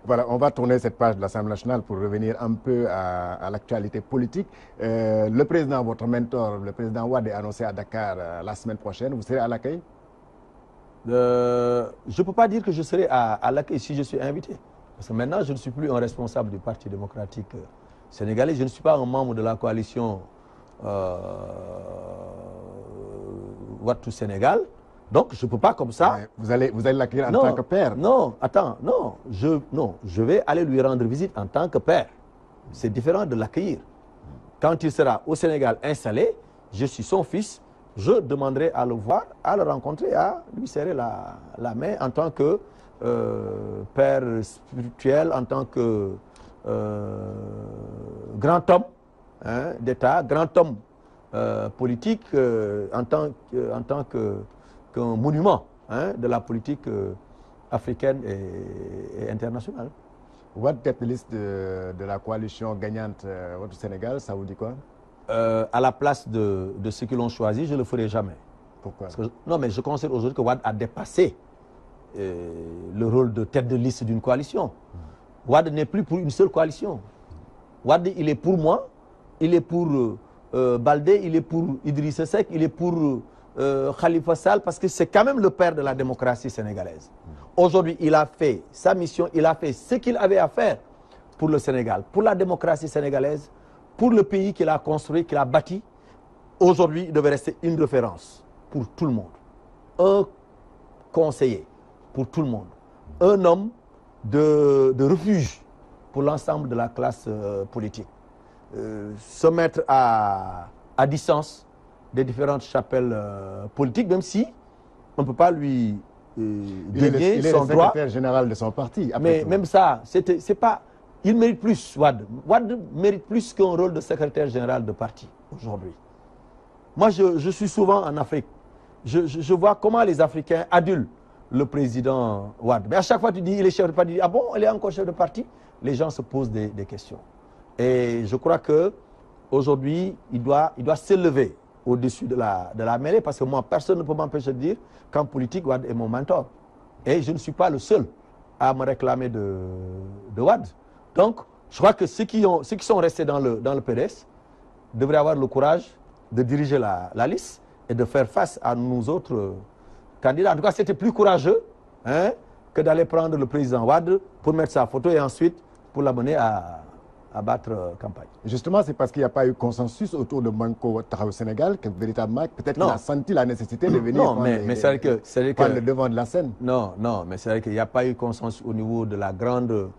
Voilà, on va tourner cette page de l'Assemblée nationale pour revenir un peu à l'actualité politique. Le président, votre mentor, le président Wade, est annoncé à Dakar la semaine prochaine. Vous serez à l'accueil? Je ne peux pas dire que je serai à l'accueil si je suis invité. Parce que maintenant, je ne suis plus un responsable du Parti démocratique sénégalais. Je ne suis pas un membre de la coalition Wattu Sénégal. Donc, je ne peux pas comme ça. Vous allez l'accueillir en tant que père? Non, attends, non. Je vais aller lui rendre visite en tant que père. C'est différent de l'accueillir. Quand il sera au Sénégal installé, je suis son fils, je demanderai à le voir, à le rencontrer, à lui serrer la main en tant que père spirituel, en tant que grand homme d'État, grand homme politique, en tant qu'un monument de la politique africaine et internationale. Votre tête de liste de la coalition gagnante au Sénégal, ça vous dit quoi? À la place de ceux qui l'ont choisi, je ne le ferai jamais. Pourquoi? Non, mais je considère aujourd'hui que Wade a dépassé le rôle de tête de liste d'une coalition. Wade n'est plus pour une seule coalition. Wade, il est pour moi, il est pour Baldé, il est pour Idrissa Seck, il est pour Khalifa Sall, parce que c'est quand même le père de la démocratie sénégalaise. Aujourd'hui, il a fait sa mission, il a fait ce qu'il avait à faire pour le Sénégal, pour la démocratie sénégalaise, pour le pays qu'il a construit, qu'il a bâti. Aujourd'hui, il devait rester une référence pour tout le monde. Un conseiller pour tout le monde. Un homme de refuge pour l'ensemble de la classe politique. Se mettre à distance des différentes chapelles politiques, même si on ne peut pas lui dénier son droit. Il est le secrétaire général de son parti. Mais même ça, c'est pas... Il mérite plus, Wade. Wade mérite plus qu'un rôle de secrétaire général de parti aujourd'hui. Moi, je suis souvent en Afrique. Je vois comment les Africains adulent le président Wade. Mais à chaque fois, tu dis, il est chef de parti. Ah bon, il est encore chef de parti? Les gens se posent des questions. Et je crois qu'aujourd'hui, il doit s'élever au-dessus de la mêlée, parce que moi, personne ne peut m'empêcher de dire qu'en politique, Wade est mon mentor. Et je ne suis pas le seul à me réclamer de Wade. Donc, je crois que ceux qui sont restés dans le PDS devrait avoir le courage de diriger la liste et de faire face à nous autres candidats. En tout cas, c'était plus courageux que d'aller prendre le président Wade pour mettre sa photo et ensuite pour l'amener à battre campagne. Justement, c'est parce qu'il n'y a pas eu consensus autour de Manko Taxawu Sénégal que véritablement, peut-être qu'il a senti la nécessité de venir prendre le devant de la scène. Non, mais c'est vrai qu'il n'y a pas eu consensus au niveau de la grande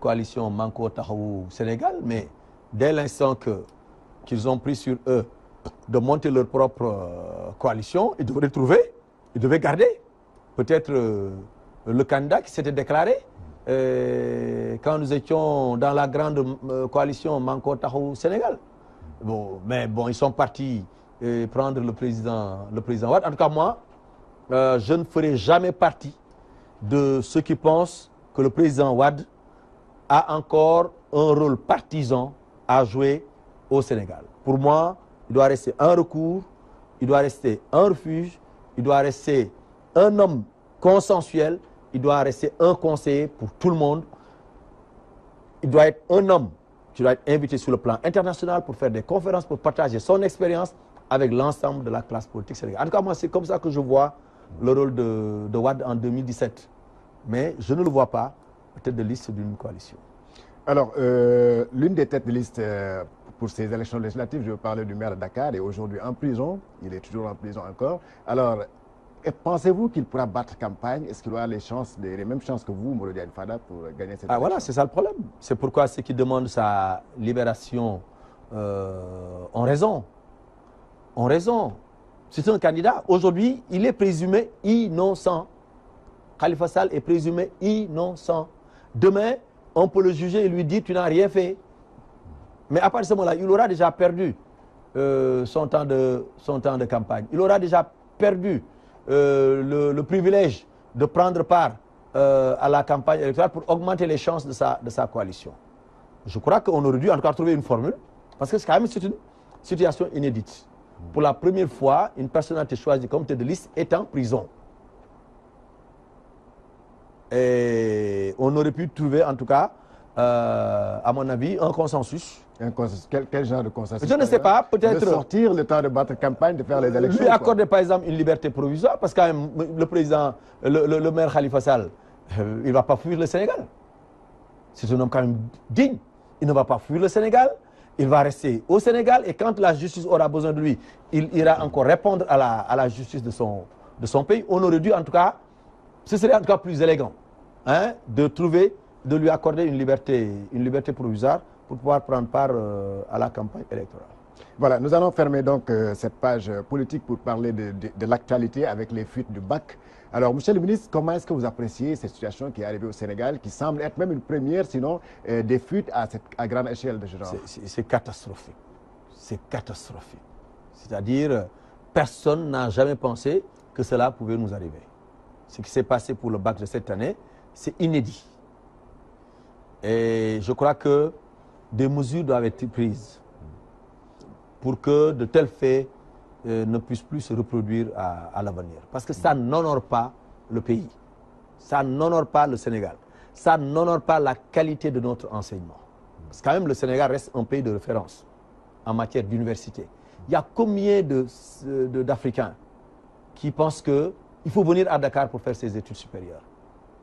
coalition Manko Taxawu Sénégal, mais dès l'instant qu'ils ont pris sur eux de monter leur propre coalition, ils devaient garder peut-être le candidat qui s'était déclaré quand nous étions dans la grande coalition Manko Taxawu Sénégal. Mais ils sont partis prendre le président Wade. En tout cas, moi, je ne ferai jamais partie de ceux qui pensent que le président Wade a encore un rôle partisan à jouer au Sénégal. Pour moi, il doit rester un recours, il doit rester un refuge, il doit rester un homme consensuel, il doit rester un conseiller pour tout le monde. Il doit être un homme qui doit être invité sur le plan international pour faire des conférences, pour partager son expérience avec l'ensemble de la classe politique sénégalaise. En tout cas, moi, c'est comme ça que je vois le rôle de Wade en 2017. Mais je ne le vois pas tête de liste d'une coalition. Alors, l'une des têtes de liste pour ces élections législatives, je veux parler du maire de Dakar, est aujourd'hui en prison. Il est toujours en prison encore. Alors, pensez-vous qu'il pourra battre campagne? Est-ce qu'il aura les mêmes chances que vous, Moro Diagne Fada, pour gagner cette élection? Voilà, c'est ça le problème. C'est pourquoi ceux qui demandent sa libération ont raison. Ont raison. C'est un candidat. Aujourd'hui, il est présumé innocent. Khalifa Sall est présumé innocent. Demain, on peut le juger et lui dire tu n'as rien fait. Mais à partir de ce moment-là, il aura déjà perdu son temps de campagne. Il aura déjà perdu le privilège de prendre part à la campagne électorale pour augmenter les chances de sa coalition. Je crois qu'on aurait dû en tout cas trouver une formule, parce que c'est quand même une situation inédite. Pour la première fois, une personnalité choisie comme tête de liste est en prison. Et on aurait pu trouver, en tout cas, à mon avis, un consensus. Quel genre de consensus? Je ne sais pas, peut-être... De sortir le temps de battre campagne, de faire les élections. Lui accorder, par exemple, une liberté provisoire, parce que quand même, le maire Khalifa Sall, il ne va pas fuir le Sénégal. C'est un homme quand même digne. Il ne va pas fuir le Sénégal. Il va rester au Sénégal et quand la justice aura besoin de lui, il ira encore répondre à la justice de son pays. On aurait dû, en tout cas, ce serait en tout cas plus élégant de lui accorder une liberté provisoire pour pouvoir prendre part à la campagne électorale. Voilà, nous allons fermer donc cette page politique pour parler de l'actualité avec les fuites du bac. Alors, monsieur le ministre, comment est-ce que vous appréciez cette situation qui est arrivée au Sénégal, qui semble être même une première, sinon des fuites à grande échelle de ce genre? C'est catastrophique. C'est catastrophique. C'est-à-dire, personne n'a jamais pensé que cela pouvait nous arriver. Ce qui s'est passé pour le bac de cette année, c'est inédit. Et je crois que des mesures doivent être prises pour que de tels faits ne puissent plus se reproduire à l'avenir. Parce que ça n'honore pas le pays. Ça n'honore pas le Sénégal. Ça n'honore pas la qualité de notre enseignement. Parce que quand même, le Sénégal reste un pays de référence en matière d'université. Il y a combien d'Africains qui pensent qu'il faut venir à Dakar pour faire ses études supérieures?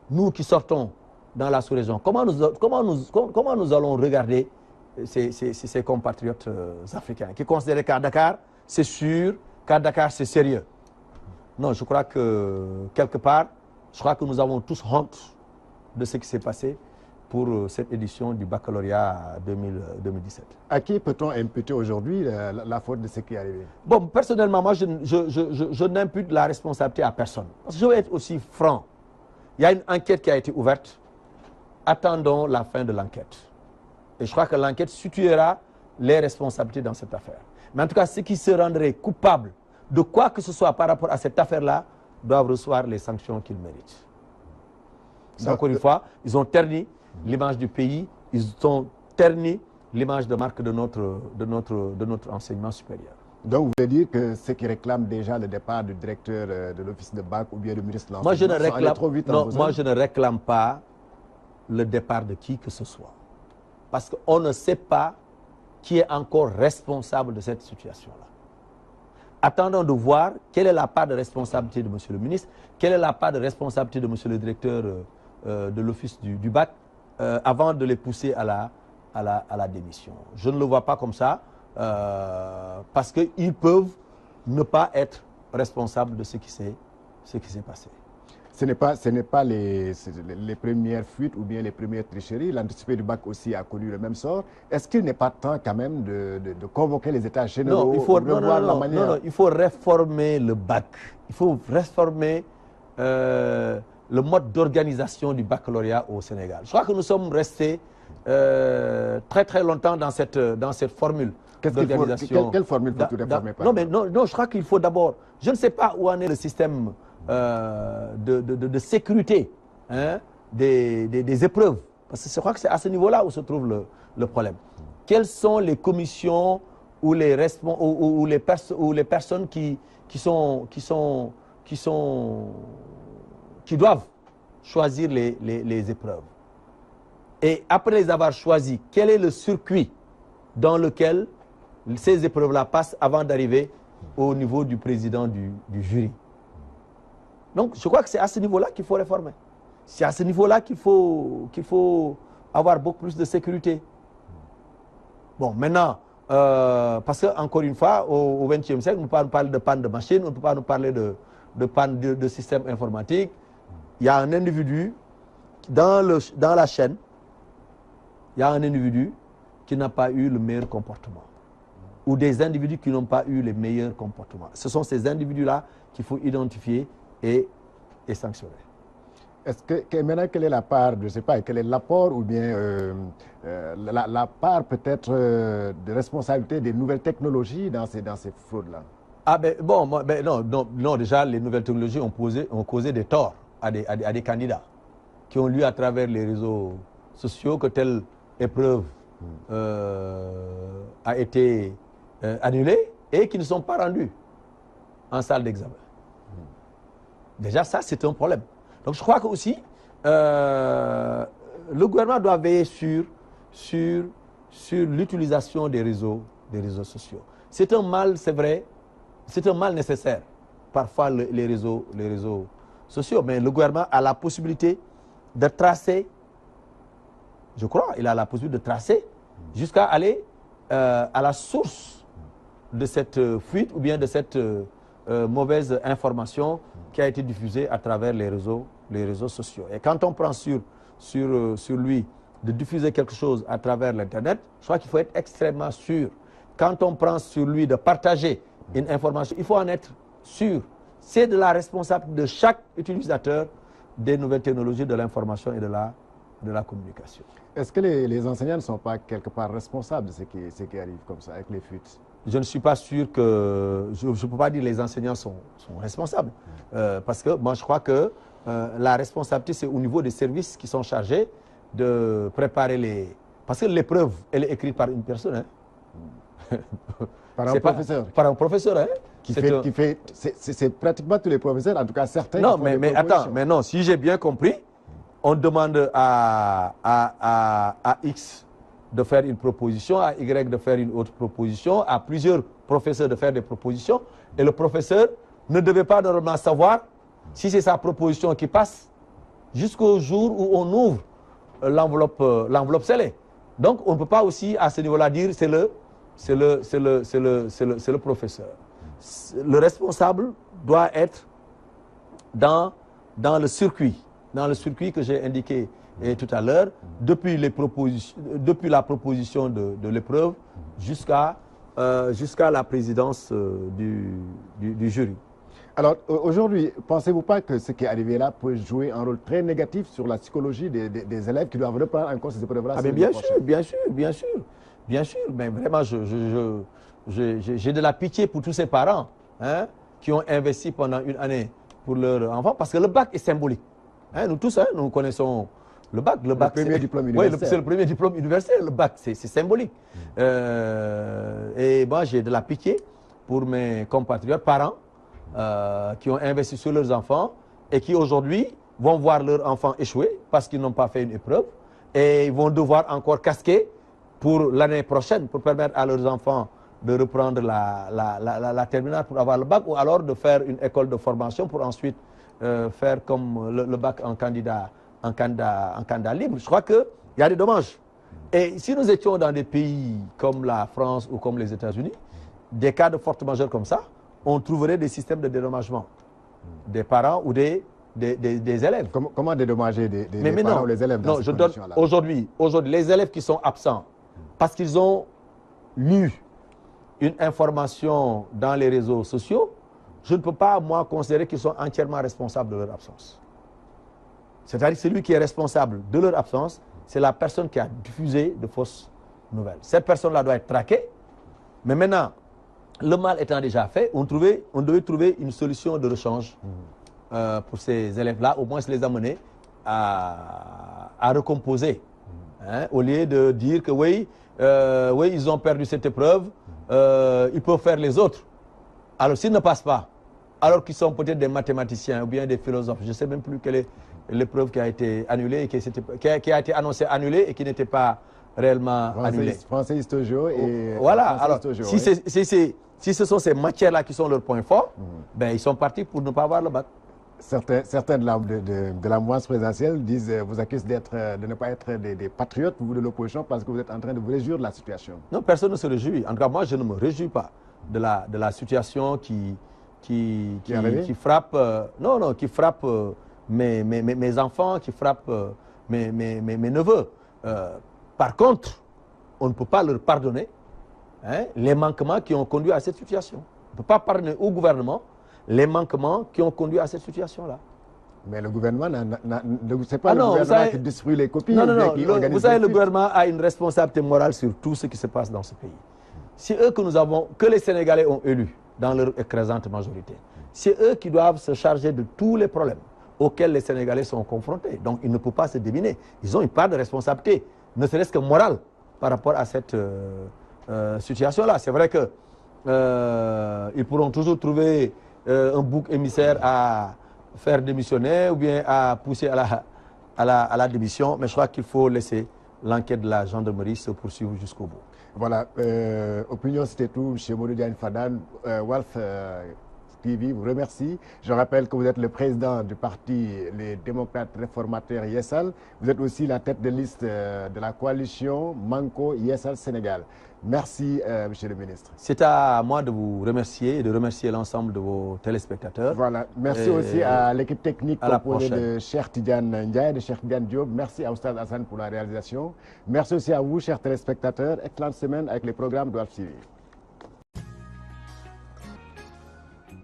Nous qui sortons dans la sous-région, comment nous allons regarder ces compatriotes africains qui considèrent qu'à Dakar, c'est sûr, qu'à Dakar, c'est sérieux? Non, je crois que, quelque part, nous avons tous honte de ce qui s'est passé pour cette édition du baccalauréat 2017. À qui peut-on imputer aujourd'hui la faute de ce qui est arrivé? Bon, personnellement, moi, je n'impute la responsabilité à personne. Parce que je vais être aussi franc. Il y a une enquête qui a été ouverte. Attendons la fin de l'enquête. Et je crois que l'enquête situera les responsabilités dans cette affaire. Mais en tout cas, ceux qui se rendraient coupables de quoi que ce soit par rapport à cette affaire-là doivent recevoir les sanctions qu'ils méritent. Encore une fois, ils ont terni l'image du pays, ils ont terni l'image de marque de notre enseignement supérieur. Donc vous voulez dire que ceux qui réclament déjà le départ du directeur de l'office de bac ou bien du ministre de l'enseignement sont allés trop vite en besoin? Moi je ne réclame pas le départ de qui que ce soit. Parce qu'on ne sait pas qui est encore responsable de cette situation-là. Attendons de voir quelle est la part de responsabilité de M. le ministre, quelle est la part de responsabilité de M. le directeur de l'office du BAC avant de les pousser à la démission. Je ne le vois pas comme ça parce qu'ils peuvent ne pas être responsables de ce qui s'est passé. Ce n'est pas les premières fuites ou bien les premières tricheries. L'anticipé du BAC aussi a connu le même sort. Est-ce qu'il n'est pas temps quand même de convoquer les États généraux non, il faut réformer le BAC. Il faut réformer le mode d'organisation du baccalauréat au Sénégal. Je crois que nous sommes restés très très longtemps dans cette formule d'organisation. Quelle formule faut-il réformer? Non, je crois qu'il faut d'abord... Je ne sais pas où en est le système de sécurité des épreuves. Parce que je crois que c'est à ce niveau-là où se trouve le problème. Quelles sont les commissions ou les personnes qui doivent choisir les épreuves? Et après les avoir choisies, quel est le circuit dans lequel ces épreuves-là passent avant d'arriver au niveau du président du jury? Donc, je crois que c'est à ce niveau-là qu'il faut réformer. C'est à ce niveau-là qu'il faut avoir beaucoup plus de sécurité. Bon, maintenant, parce qu'encore une fois, au XXe siècle, on ne peut pas nous parler de panne de machine, on ne peut pas nous parler de panne de système informatique. Il y a un individu, dans la chaîne, il y a un individu qui n'a pas eu le meilleur comportement. Ou des individus qui n'ont pas eu les meilleurs comportements. Ce sont ces individus-là qu'il faut identifier et sanctionner. Est-ce que maintenant, quelle est la part, je ne sais pas, quel est l'apport ou bien la part peut-être de responsabilité des nouvelles technologies dans ces fraudes-là? Ah ben bon, non, déjà les nouvelles technologies ont causé des torts à des candidats qui ont lu à travers les réseaux sociaux que telle épreuve a été annulée et qui ne sont pas rendus en salle d'examen. Déjà, ça, c'est un problème. Donc, je crois que aussi, le gouvernement doit veiller sur l'utilisation des réseaux sociaux. C'est un mal, c'est vrai, c'est un mal nécessaire, parfois, les réseaux sociaux. Mais le gouvernement a la possibilité de tracer, je crois, il a la possibilité de tracer jusqu'à aller à la source de cette fuite ou bien de cette mauvaise information qui a été diffusée à travers les réseaux sociaux. Et quand on prend sur lui de diffuser quelque chose à travers l'Internet, je crois qu'il faut être extrêmement sûr. Quand on prend sur lui de partager une information, il faut en être sûr. C'est de la responsabilité de chaque utilisateur des nouvelles technologies de l'information et de la communication. Est-ce que les enseignants ne sont pas quelque part responsables de ce qui arrive comme ça, avec les fuites? Je ne suis pas sûr que... Je ne peux pas dire que les enseignants sont responsables. Parce que moi, je crois que la responsabilité, c'est au niveau des services qui sont chargés de préparer les... Parce que l'épreuve, elle est écrite par une personne. Hein. Par un professeur. Par un professeur, hein. C'est pratiquement tous les professeurs, en tout cas certains. Non, mais attends, mais non, si j'ai bien compris, on demande à X de faire une proposition, à Y de faire une autre proposition, à plusieurs professeurs de faire des propositions, et le professeur ne devait pas normalement savoir si c'est sa proposition qui passe jusqu'au jour où on ouvre l'enveloppe scellée. Donc on ne peut pas aussi à ce niveau-là dire c'est le professeur. Le responsable doit être dans le circuit que j'ai indiqué tout à l'heure, depuis la proposition de l'épreuve jusqu'à la présidence du jury. Alors aujourd'hui, pensez-vous pas que ce qui est arrivé là peut jouer un rôle très négatif sur la psychologie des élèves qui doivent reprendre en compte ces épreuves-là? Ah mais bien sûr. Mais vraiment, j'ai de la pitié pour tous ces parents qui ont investi pendant une année pour leur enfant, parce que le bac est symbolique. Nous tous, nous connaissons le bac. Le premier diplôme universitaire. Oui, c'est le premier diplôme universitaire. Le bac, c'est symbolique. Et moi, j'ai de la pitié pour mes compatriotes parents qui ont investi sur leurs enfants et qui aujourd'hui vont voir leurs enfants échouer parce qu'ils n'ont pas fait une épreuve et ils vont devoir encore casquer pour l'année prochaine, pour permettre à leurs enfants de reprendre la terminale pour avoir le bac, ou alors de faire une école de formation pour ensuite faire comme le bac en candidat libre. Je crois qu'il y a des dommages. Et si nous étions dans des pays comme la France ou comme les États-Unis, des cas de force majeure comme ça, on trouverait des systèmes de dédommagement des parents ou des élèves. Comment dédommager des parents ou les élèves dans non, ces conditions-là? Aujourd'hui, les élèves qui sont absents parce qu'ils ont lu une information dans les réseaux sociaux, je ne peux pas, moi, considérer qu'ils sont entièrement responsables de leur absence. C'est-à-dire que celui qui est responsable de leur absence, c'est la personne qui a diffusé de fausses nouvelles. Cette personne-là doit être traquée, mais maintenant, le mal étant déjà fait, on devait trouver une solution de rechange pour ces élèves-là, au moins se les amener à recomposer. Hein, au lieu de dire que oui, ils ont perdu cette épreuve, ils peuvent faire les autres. Alors s'ils ne passent pas, alors qu'ils sont peut-être des mathématiciens ou bien des philosophes, je ne sais même plus quelle est l'épreuve qui a été annulée, qui a été annoncée annulée et qui n'était pas réellement annulée. Français, histoire et... Voilà, alors si ce sont ces matières-là qui sont leurs points forts, ben, ils sont partis pour ne pas avoir le bac. Certains de la mouvance présidentielle vous accusent de ne pas être des patriotes, vous de l'opposition, parce que vous êtes en train de vous réjouir de la situation. Non, personne ne se réjouit. En tout cas, moi, je ne me réjouis pas de la situation qui frappe, qui frappe mes enfants, qui frappe mes neveux. Par contre, on ne peut pas leur pardonner les manquements qui ont conduit à cette situation. On ne peut pas pardonner au gouvernement les manquements qui ont conduit à cette situation-là. Mais le gouvernement, c'est pas le gouvernement qui distribue les copies. Non, vous savez, le gouvernement a une responsabilité morale sur tout ce qui se passe dans ce pays. C'est eux que les Sénégalais ont élus dans leur écrasante majorité. C'est eux qui doivent se charger de tous les problèmes auxquels les Sénégalais sont confrontés. Donc, ils ne peuvent pas se deviner. Ils ont une part de responsabilité, ne serait-ce que morale, par rapport à cette situation-là. C'est vrai qu'ils pourront toujours trouver un bouc émissaire à faire démissionner ou bien à pousser à la démission, mais je crois qu'il faut laisser l'enquête de la gendarmerie se poursuivre jusqu'au bout. Voilà, opinion, c'était tout. M. Modou Diagne Fada, Walf TV vous remercie. Je rappelle que vous êtes le président du parti Les Démocrates Réformateurs Yessal. Vous êtes aussi la tête de liste de la coalition Manko Yessal Sénégal. Merci, Monsieur le ministre. C'est à moi de vous remercier et de remercier l'ensemble de vos téléspectateurs. Voilà. Merci aussi à l'équipe technique composée de Cheikh Tidiane Ndiaye et de Cheikh Tidiane Diop. Merci à Oustaz Hassan pour la réalisation. Merci aussi à vous, chers téléspectateurs. Excellente semaine avec les programmes de Walf TV.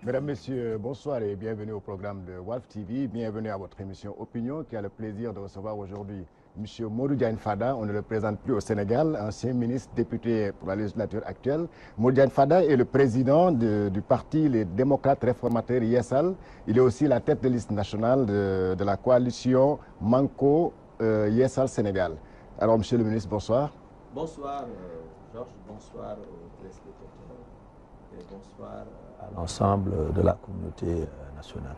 Mesdames, Messieurs, bonsoir et bienvenue au programme de Walf TV. Bienvenue à votre émission Opinion qui a le plaisir de recevoir aujourd'hui M. Modou Diagne Fada. On ne le présente plus au Sénégal, ancien ministre député pour la législature actuelle. Modou Diagne Fada est le président du parti Les Démocrates Réformateurs Yessal. Il est aussi la tête de liste nationale de la coalition Manko Yessal Sénégal. Alors, Monsieur le ministre, bonsoir. Bonsoir, Georges. Bonsoir aux téléspectateurs et bonsoir à l'ensemble de la communauté nationale.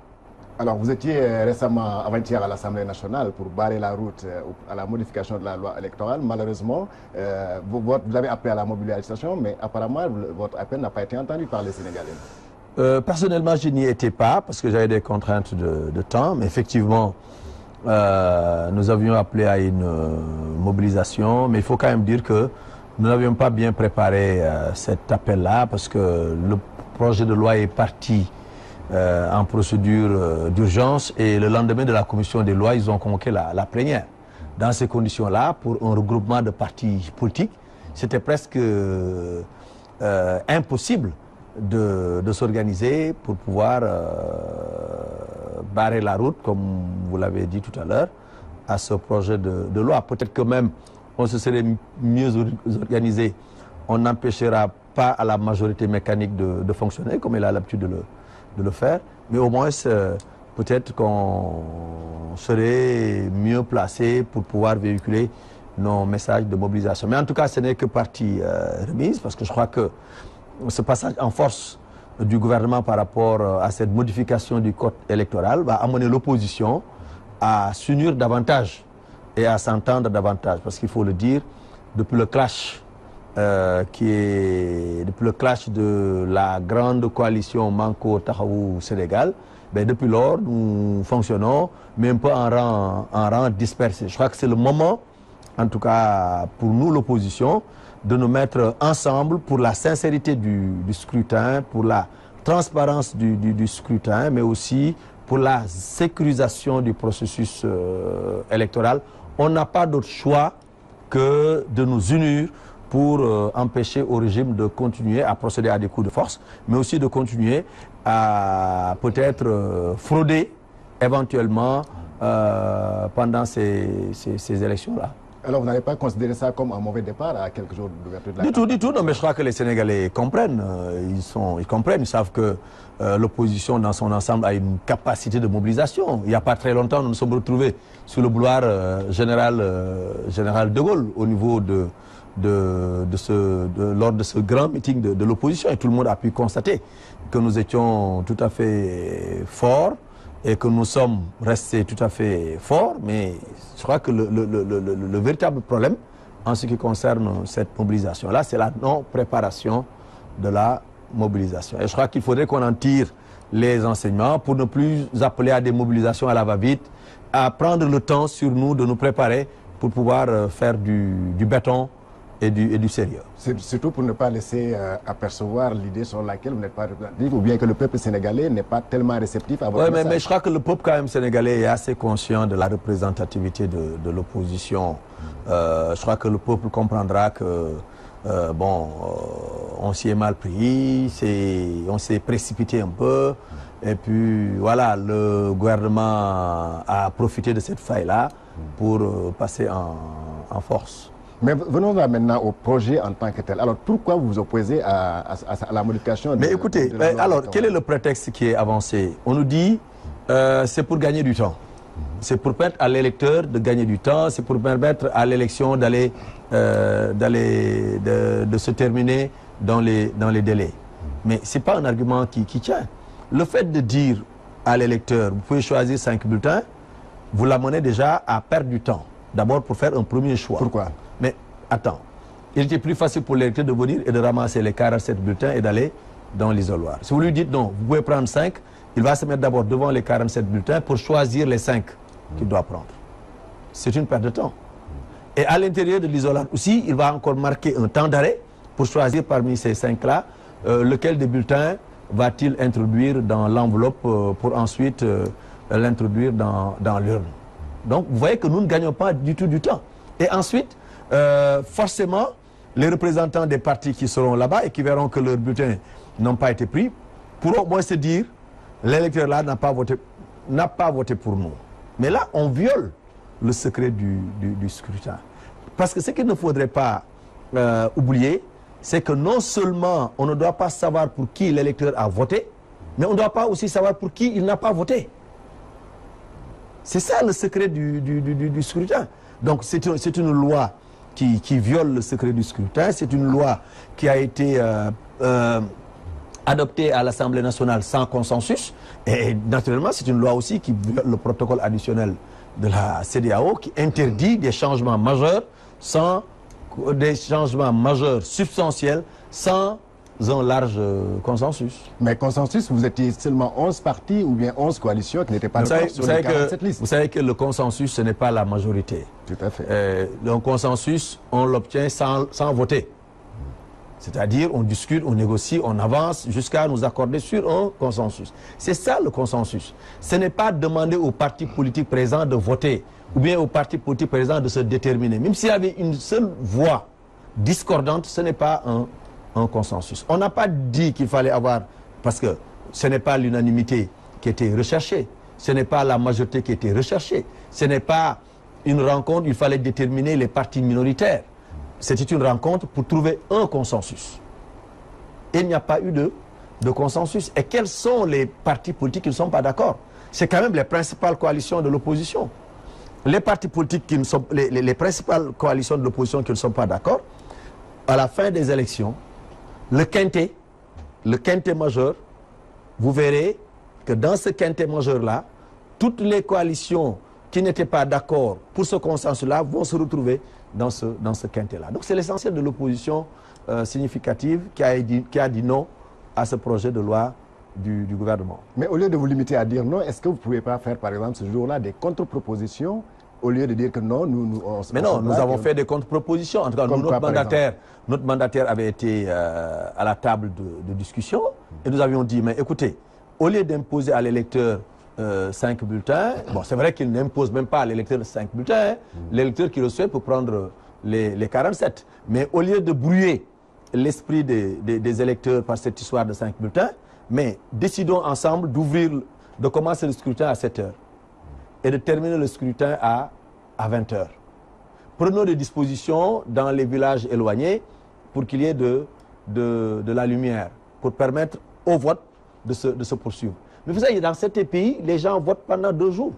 Alors, vous étiez récemment, avant-hier, à l'Assemblée nationale pour barrer la route à la modification de la loi électorale. Malheureusement, vous avez appelé à la mobilisation, mais apparemment, votre appel n'a pas été entendu par les Sénégalais. Personnellement, je n'y étais pas parce que j'avais des contraintes de temps, mais effectivement, nous avions appelé à une mobilisation, mais il faut quand même dire que nous n'avions pas bien préparé cet appel-là parce que le projet de loi est parti en procédure d'urgence et le lendemain de la commission des lois, ils ont convoqué la plénière. Dans ces conditions-là, pour un regroupement de partis politiques, c'était presque impossible de s'organiser pour pouvoir barrer la route, comme vous l'avez dit tout à l'heure, à ce projet de loi. Peut-être que même on se serait mieux organisé, on n'empêchera pas à la majorité mécanique de fonctionner comme elle a l'habitude de le faire, mais au moins peut-être qu'on serait mieux placé pour pouvoir véhiculer nos messages de mobilisation. Mais en tout cas, ce n'est que partie remise, parce que je crois que ce passage en force du gouvernement par rapport à cette modification du code électoral va amener l'opposition à s'unir davantage et à s'entendre davantage. Parce qu'il faut le dire, depuis le clash depuis le clash de la grande coalition Manko Taxawu Sénégal, ben depuis lors, nous fonctionnons, mais un peu en rang dispersé. Je crois que c'est le moment, en tout cas pour nous, l'opposition, de nous mettre ensemble pour la sincérité du scrutin, pour la transparence du scrutin, mais aussi pour la sécurisation du processus électoral. On n'a pas d'autre choix que de nous unir pour empêcher au régime de continuer à procéder à des coups de force, mais aussi de continuer à peut-être frauder éventuellement pendant ces élections-là. Alors vous n'allez pas considérer ça comme un mauvais départ à quelques jours d'ouverture de la campagne? Du tout. Non, mais je crois que les Sénégalais comprennent. Ils comprennent, ils savent que l'opposition dans son ensemble a une capacité de mobilisation. Il n'y a pas très longtemps, nous nous sommes retrouvés sur le boulevard général de Gaulle au niveau lors de ce grand meeting de l'opposition. Et tout le monde a pu constater que nous étions tout à fait forts et que nous sommes restés tout à fait forts. Mais je crois que le véritable problème en ce qui concerne cette mobilisation-là, c'est la non-préparation de la mobilisation. Et je crois qu'il faudrait qu'on en tire les enseignements pour ne plus appeler à des mobilisations à la va-vite, à prendre le temps sur nous de nous préparer pour pouvoir faire du béton et du sérieux. C'est surtout pour ne pas laisser apercevoir l'idée sur laquelle vous n'êtes pas représentatif, ou bien que le peuple sénégalais n'est pas tellement réceptif à votre message. Mais je crois que le peuple quand même sénégalais est assez conscient de la représentativité de l'opposition. Je crois que le peuple comprendra que on s'y est mal pris, on s'est précipité un peu, et puis voilà, le gouvernement a profité de cette faille-là pour passer en force. Mais venons là maintenant au projet en tant que tel. Alors pourquoi vous vous opposez à la modification Mais écoutez, alors quel est le prétexte qui est avancé? On nous dit c'est pour gagner du temps. C'est pour permettre à l'électeur de gagner du temps, c'est pour permettre à l'élection de se terminer dans les délais. Mais ce n'est pas un argument qui tient. Le fait de dire à l'électeur, vous pouvez choisir 5 bulletins, vous l'amenez déjà à perdre du temps. D'abord pour faire un premier choix. Pourquoi? Mais attends, il était plus facile pour l'électeur de venir et de ramasser les 47 bulletins et d'aller dans l'isoloir. Si vous lui dites non, vous pouvez prendre 5, il va se mettre d'abord devant les 47 bulletins pour choisir les 5 qu'il doit prendre. C'est une perte de temps. Et à l'intérieur de l'isoloir aussi, il va encore marquer un temps d'arrêt pour choisir parmi ces 5-là lequel des bulletins va-t-il introduire dans l'enveloppe pour ensuite l'introduire dans l'urne. Donc vous voyez que nous ne gagnons pas du tout du temps. Et ensuite, forcément, les représentants des partis qui seront là-bas et qui verront que leurs bulletins n'ont pas été pris, pourront au moins se dire, l'électeur là n'a pas voté pour nous. Mais là, on viole le secret du scrutin. Parce que ce qu'il ne faudrait pas oublier, c'est que non seulement on ne doit pas savoir pour qui l'électeur a voté, mais on ne doit pas aussi savoir pour qui il n'a pas voté. C'est ça le secret du scrutin. Donc c'est une loi qui viole le secret du scrutin. C'est une loi qui a été adoptée à l'Assemblée nationale sans consensus. Et naturellement, c'est une loi aussi qui viole le protocole additionnel de la CEDEAO qui interdit des changements majeurs substantiels sans un large consensus. Mais consensus, vous étiez seulement 11 partis ou bien 11 coalitions qui n'étaient pas d'accord sur les 47 listes. Vous savez que le consensus, ce n'est pas la majorité. Tout à fait. Le consensus, on l'obtient sans voter. C'est-à-dire, on discute, on négocie, on avance jusqu'à nous accorder sur un consensus. C'est ça le consensus. Ce n'est pas demander aux partis politiques présents de voter ou bien aux partis politiques présents de se déterminer. Même s'il y avait une seule voix discordante, ce n'est pas un consensus. On n'a pas dit qu'il fallait avoir, parce que ce n'est pas l'unanimité qui était recherchée, ce n'est pas la majorité qui était recherchée, ce n'est pas une rencontre, il fallait déterminer les partis minoritaires. C'était une rencontre pour trouver un consensus. Et il n'y a pas eu de consensus. Et quels sont les partis politiques qui ne sont pas d'accord? C'est quand même les principales coalitions de l'opposition. Les partis politiques qui ne sont, les principales coalitions de l'opposition qui ne sont pas d'accord, à la fin des élections, le quintet majeur, vous verrez que dans ce quintet majeur-là, toutes les coalitions qui n'étaient pas d'accord pour ce consensus-là vont se retrouver dans ce quintet-là. Donc c'est l'essentiel de l'opposition significative qui a dit non à ce projet de loi du gouvernement. Mais au lieu de vous limiter à dire non, est-ce que vous ne pouvez pas faire par exemple ce jour-là des contre-propositions au lieu de dire que non, nous avons fait des contre-propositions. En tout cas, notre mandataire avait été à la table de discussion et nous avions dit, mais écoutez, au lieu d'imposer à l'électeur 5 bulletins, bon, c'est vrai qu'il n'impose même pas à l'électeur 5 bulletins, l'électeur qui le souhaite peut prendre les 47. Mais au lieu de brouiller l'esprit des électeurs par cette histoire de 5 bulletins, mais décidons ensemble de commencer le scrutin à 7 heures et de terminer le scrutin à 20 heures. Prenons des dispositions dans les villages éloignés pour qu'il y ait de la lumière, pour permettre au vote de se poursuivre. Mais vous savez, dans certains pays, les gens votent pendant 2 jours.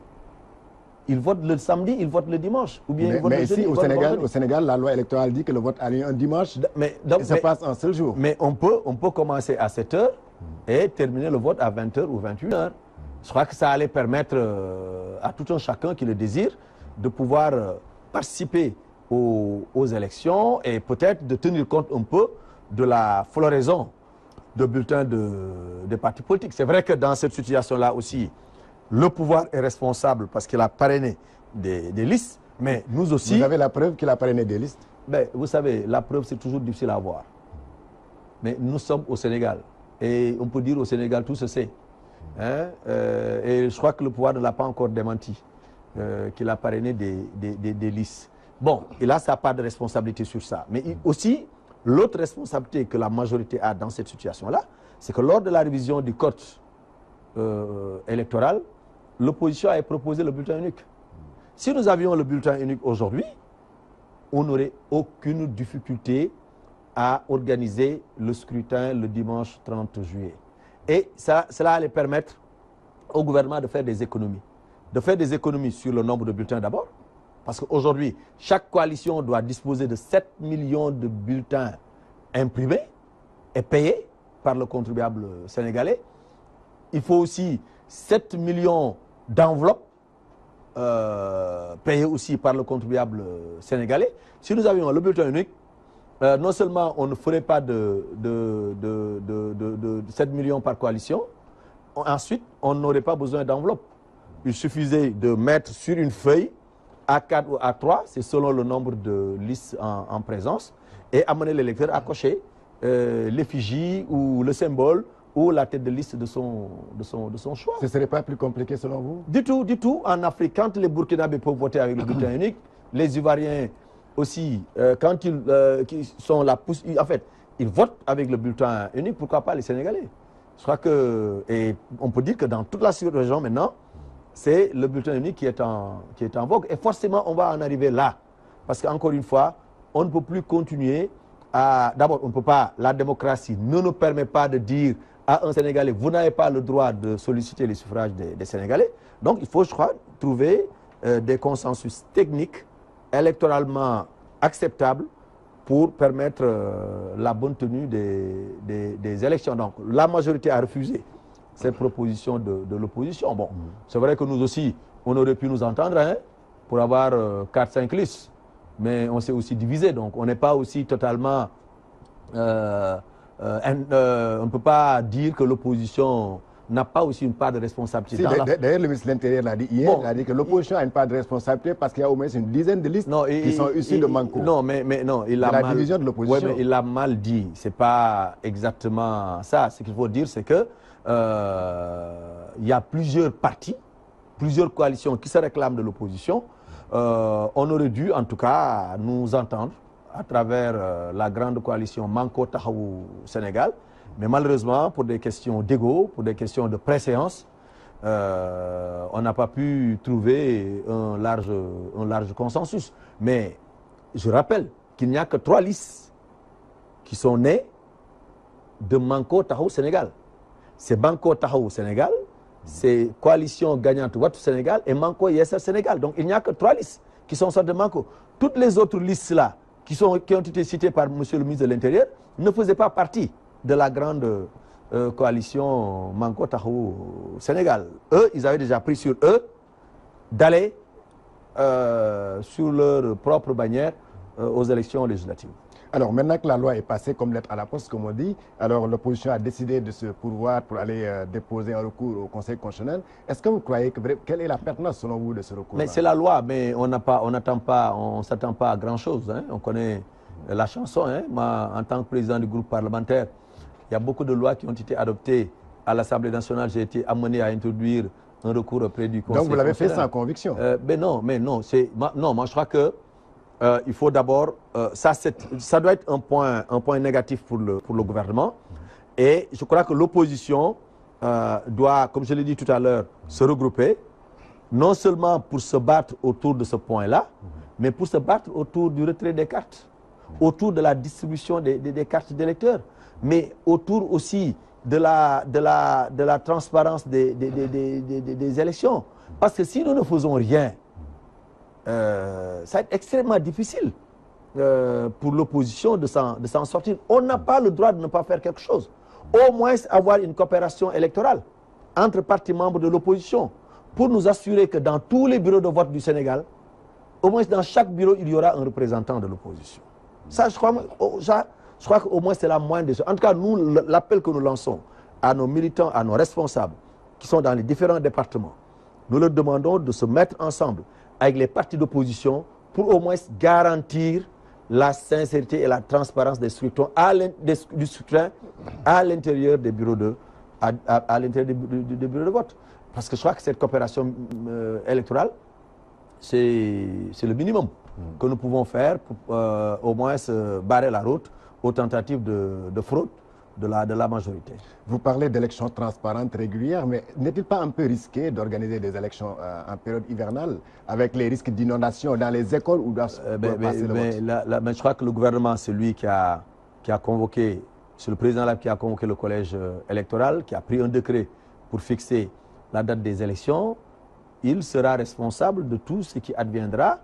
Ils votent le samedi, ils votent le dimanche. Ou bien ils votent le jeudi, au Sénégal, la loi électorale dit que le vote a lieu un dimanche et ça passe un seul jour. Mais on peut commencer à 7 heures et terminer le vote à 20 heures ou 21 heures. Je crois que ça allait permettre à tout un chacun qui le désire de pouvoir participer aux élections et peut-être de tenir compte un peu de la floraison de bulletins des partis politiques. C'est vrai que dans cette situation-là aussi, le pouvoir est responsable parce qu'il a parrainé des listes, mais nous aussi... Vous avez la preuve qu'il a parrainé des listes? Ben, vous savez, la preuve, c'est toujours difficile à avoir. Mais nous sommes au Sénégal. Et on peut dire au Sénégal, tout se sait. Hein? Et je crois que le pouvoir ne l'a pas encore démenti, qu'il a parrainé des listes. Bon, il a sa part de responsabilité sur ça. Mais aussi, l'autre responsabilité que la majorité a dans cette situation-là, c'est que lors de la révision du code électoral, l'opposition a proposé le bulletin unique. Si nous avions le bulletin unique aujourd'hui, on n'aurait aucune difficulté à organiser le scrutin le dimanche 30 juillet. Et cela allait permettre au gouvernement de faire des économies. De faire des économies sur le nombre de bulletins d'abord, parce qu'aujourd'hui, chaque coalition doit disposer de 7 millions de bulletins imprimés et payés par le contribuable sénégalais. Il faut aussi 7 millions d'enveloppes payées aussi par le contribuable sénégalais. Si nous avions le bulletin unique, non seulement on ne ferait pas de 7 millions par coalition, ensuite on n'aurait pas besoin d'enveloppe. Il suffisait de mettre sur une feuille A4 ou A3, c'est selon le nombre de listes en présence, et amener l'électeur à cocher l'effigie ou le symbole ou la tête de liste de son choix. Ce ne serait pas plus compliqué selon vous? Du tout, du tout. En Afrique, quand les Burkinabés peuvent voter avec le bulletin unique, les Ivoiriens aussi, quand ils sont la pousse, en fait, ils votent avec le bulletin unique, pourquoi pas les Sénégalais? Je crois que, et on peut dire que dans toute la sous-région maintenant, c'est le bulletin unique qui est en vogue. Et forcément, on va en arriver là. Parce qu'encore une fois, on ne peut plus continuer à... D'abord, on ne peut pas... La démocratie ne nous permet pas de dire à un Sénégalais, vous n'avez pas le droit de solliciter les suffrages des Sénégalais. Donc, il faut, je crois, trouver des consensus techniques, électoralement acceptables, pour permettre la bonne tenue des élections. Donc, la majorité a refusé cette proposition de l'opposition. Bon, c'est vrai que nous aussi, on aurait pu nous entendre pour avoir 4-5 listes, mais on s'est aussi divisé, donc on n'est pas aussi totalement... on ne peut pas dire que l'opposition n'a pas aussi une part de responsabilité. D'ailleurs, le ministre de l'Intérieur l'a dit hier, il a dit que l'opposition a une part de responsabilité parce qu'il y a au moins une dizaine de listes qui sont issues de Manko. Non, mais non, il a la division de l'opposition. Ouais, mais il a mal dit. C'est pas exactement ça. Ce qu'il faut dire, c'est que il y a plusieurs partis, plusieurs coalitions qui se réclament de l'opposition. On aurait dû, en tout cas, nous entendre à travers la grande coalition Manko Tahaou Sénégal. Mais malheureusement, pour des questions d'ego, pour des questions de préséance, on n'a pas pu trouver un large consensus. Mais je rappelle qu'il n'y a que 3 listes qui sont nées de Manko Tahaou Sénégal. C'est Manko Tahaou Sénégal, c'est Coalition Gagnante Wattu Sénégal et Manko Yessar Sénégal. Donc il n'y a que 3 listes qui sont sorties de Manko. Toutes les autres listes-là, qui ont été citées par M. le ministre de l'Intérieur, ne faisaient pas partie de la grande coalition Manko Tahaou Sénégal. Eux, ils avaient déjà pris sur eux d'aller sur leur propre bannière aux élections législatives. Alors maintenant que la loi est passée comme lettre à la poste, comme on dit, alors l'opposition a décidé de se pourvoir pour aller déposer un recours au Conseil constitutionnel. Est-ce que vous croyez que quelle est la pertinence selon vous de ce recours? Mais c'est la loi, mais on s'attend pas à grand chose. Hein. On connaît la chanson. Hein. Moi, en tant que président du groupe parlementaire, il y a beaucoup de lois qui ont été adoptées à l'Assemblée nationale. J'ai été amené à introduire un recours auprès du Conseil. Donc vous l'avez fait sans conviction? Mais non, moi je crois que il faut d'abord, ça doit être un point négatif pour le gouvernement. Et je crois que l'opposition doit, comme je l'ai dit tout à l'heure, se regrouper, non seulement pour se battre autour de ce point-là, mais pour se battre autour du retrait des cartes, autour de la distribution des cartes d'électeurs, mais autour aussi de la transparence des élections. Parce que si nous ne faisons rien, ça va être extrêmement difficile pour l'opposition de s'en sortir. On n'a pas le droit de ne pas faire quelque chose. Au moins avoir une coopération électorale entre partis membres de l'opposition pour nous assurer que dans tous les bureaux de vote du Sénégal, au moins dans chaque bureau, il y aura un représentant de l'opposition. Ça, je crois qu'au moins c'est la moindre des choses. En tout cas, nous, l'appel que nous lançons à nos militants, à nos responsables qui sont dans les différents départements, nous leur demandons de se mettre ensemble avec les partis d'opposition pour au moins garantir la sincérité et la transparence des scrutins du scrutin à l'intérieur des bureaux de vote. Parce que je crois que cette coopération électorale, c'est le minimum que nous pouvons faire pour au moins barrer la route aux tentatives de fraude de la majorité. Vous parlez d'élections transparentes, régulières, mais n'est-il pas un peu risqué d'organiser des élections en période hivernale avec les risques d'inondation dans les écoles où doivent passer le vote? Mais je crois que le gouvernement, c'est lui qui a convoqué, c'est le président là qui a convoqué le collège électoral, qui a pris un décret pour fixer la date des élections. Il sera responsable de tout ce qui adviendra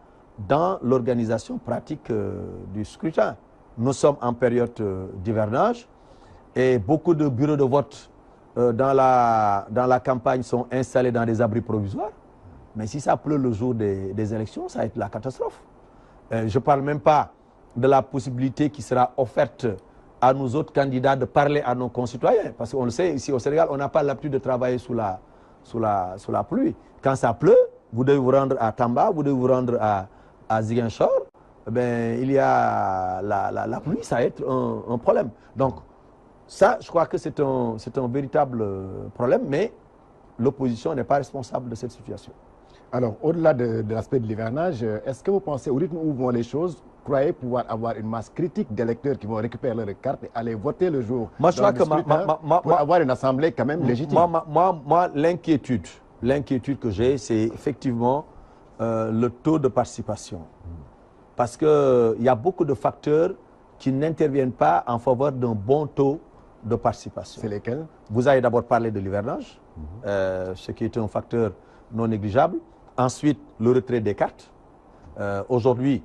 dans l'organisation pratique du scrutin. Nous sommes en période d'hivernage. Et beaucoup de bureaux de vote dans la campagne sont installés dans des abris provisoires. Mais si ça pleut le jour des élections, ça va être la catastrophe. Je ne parle même pas de la possibilité qui sera offerte à nous autres candidats de parler à nos concitoyens. Parce qu'on le sait, ici au Sénégal, on n'a pas l'habitude de travailler sous la pluie. Quand ça pleut, vous devez vous rendre à Tamba, vous devez vous rendre à Ziguinchor. Il y a la pluie, ça va être un problème. Donc, ça, je crois que c'est un véritable problème, mais l'opposition n'est pas responsable de cette situation. Alors, au-delà de l'aspect de l'hivernage, est-ce que vous pensez, au rythme où vont les choses, croyez pouvoir avoir une masse critique d'électeurs qui vont récupérer leurs cartes et aller voter le jour moi, je crois que pour avoir une assemblée quand même légitime? Moi l'inquiétude que j'ai, c'est effectivement le taux de participation. Parce qu'il y a beaucoup de facteurs qui n'interviennent pas en faveur d'un bon taux de participation. C'est lesquels? Vous avez d'abord parlé de l'hivernage, ce qui est un facteur non négligeable. Ensuite, le retrait des cartes. Aujourd'hui,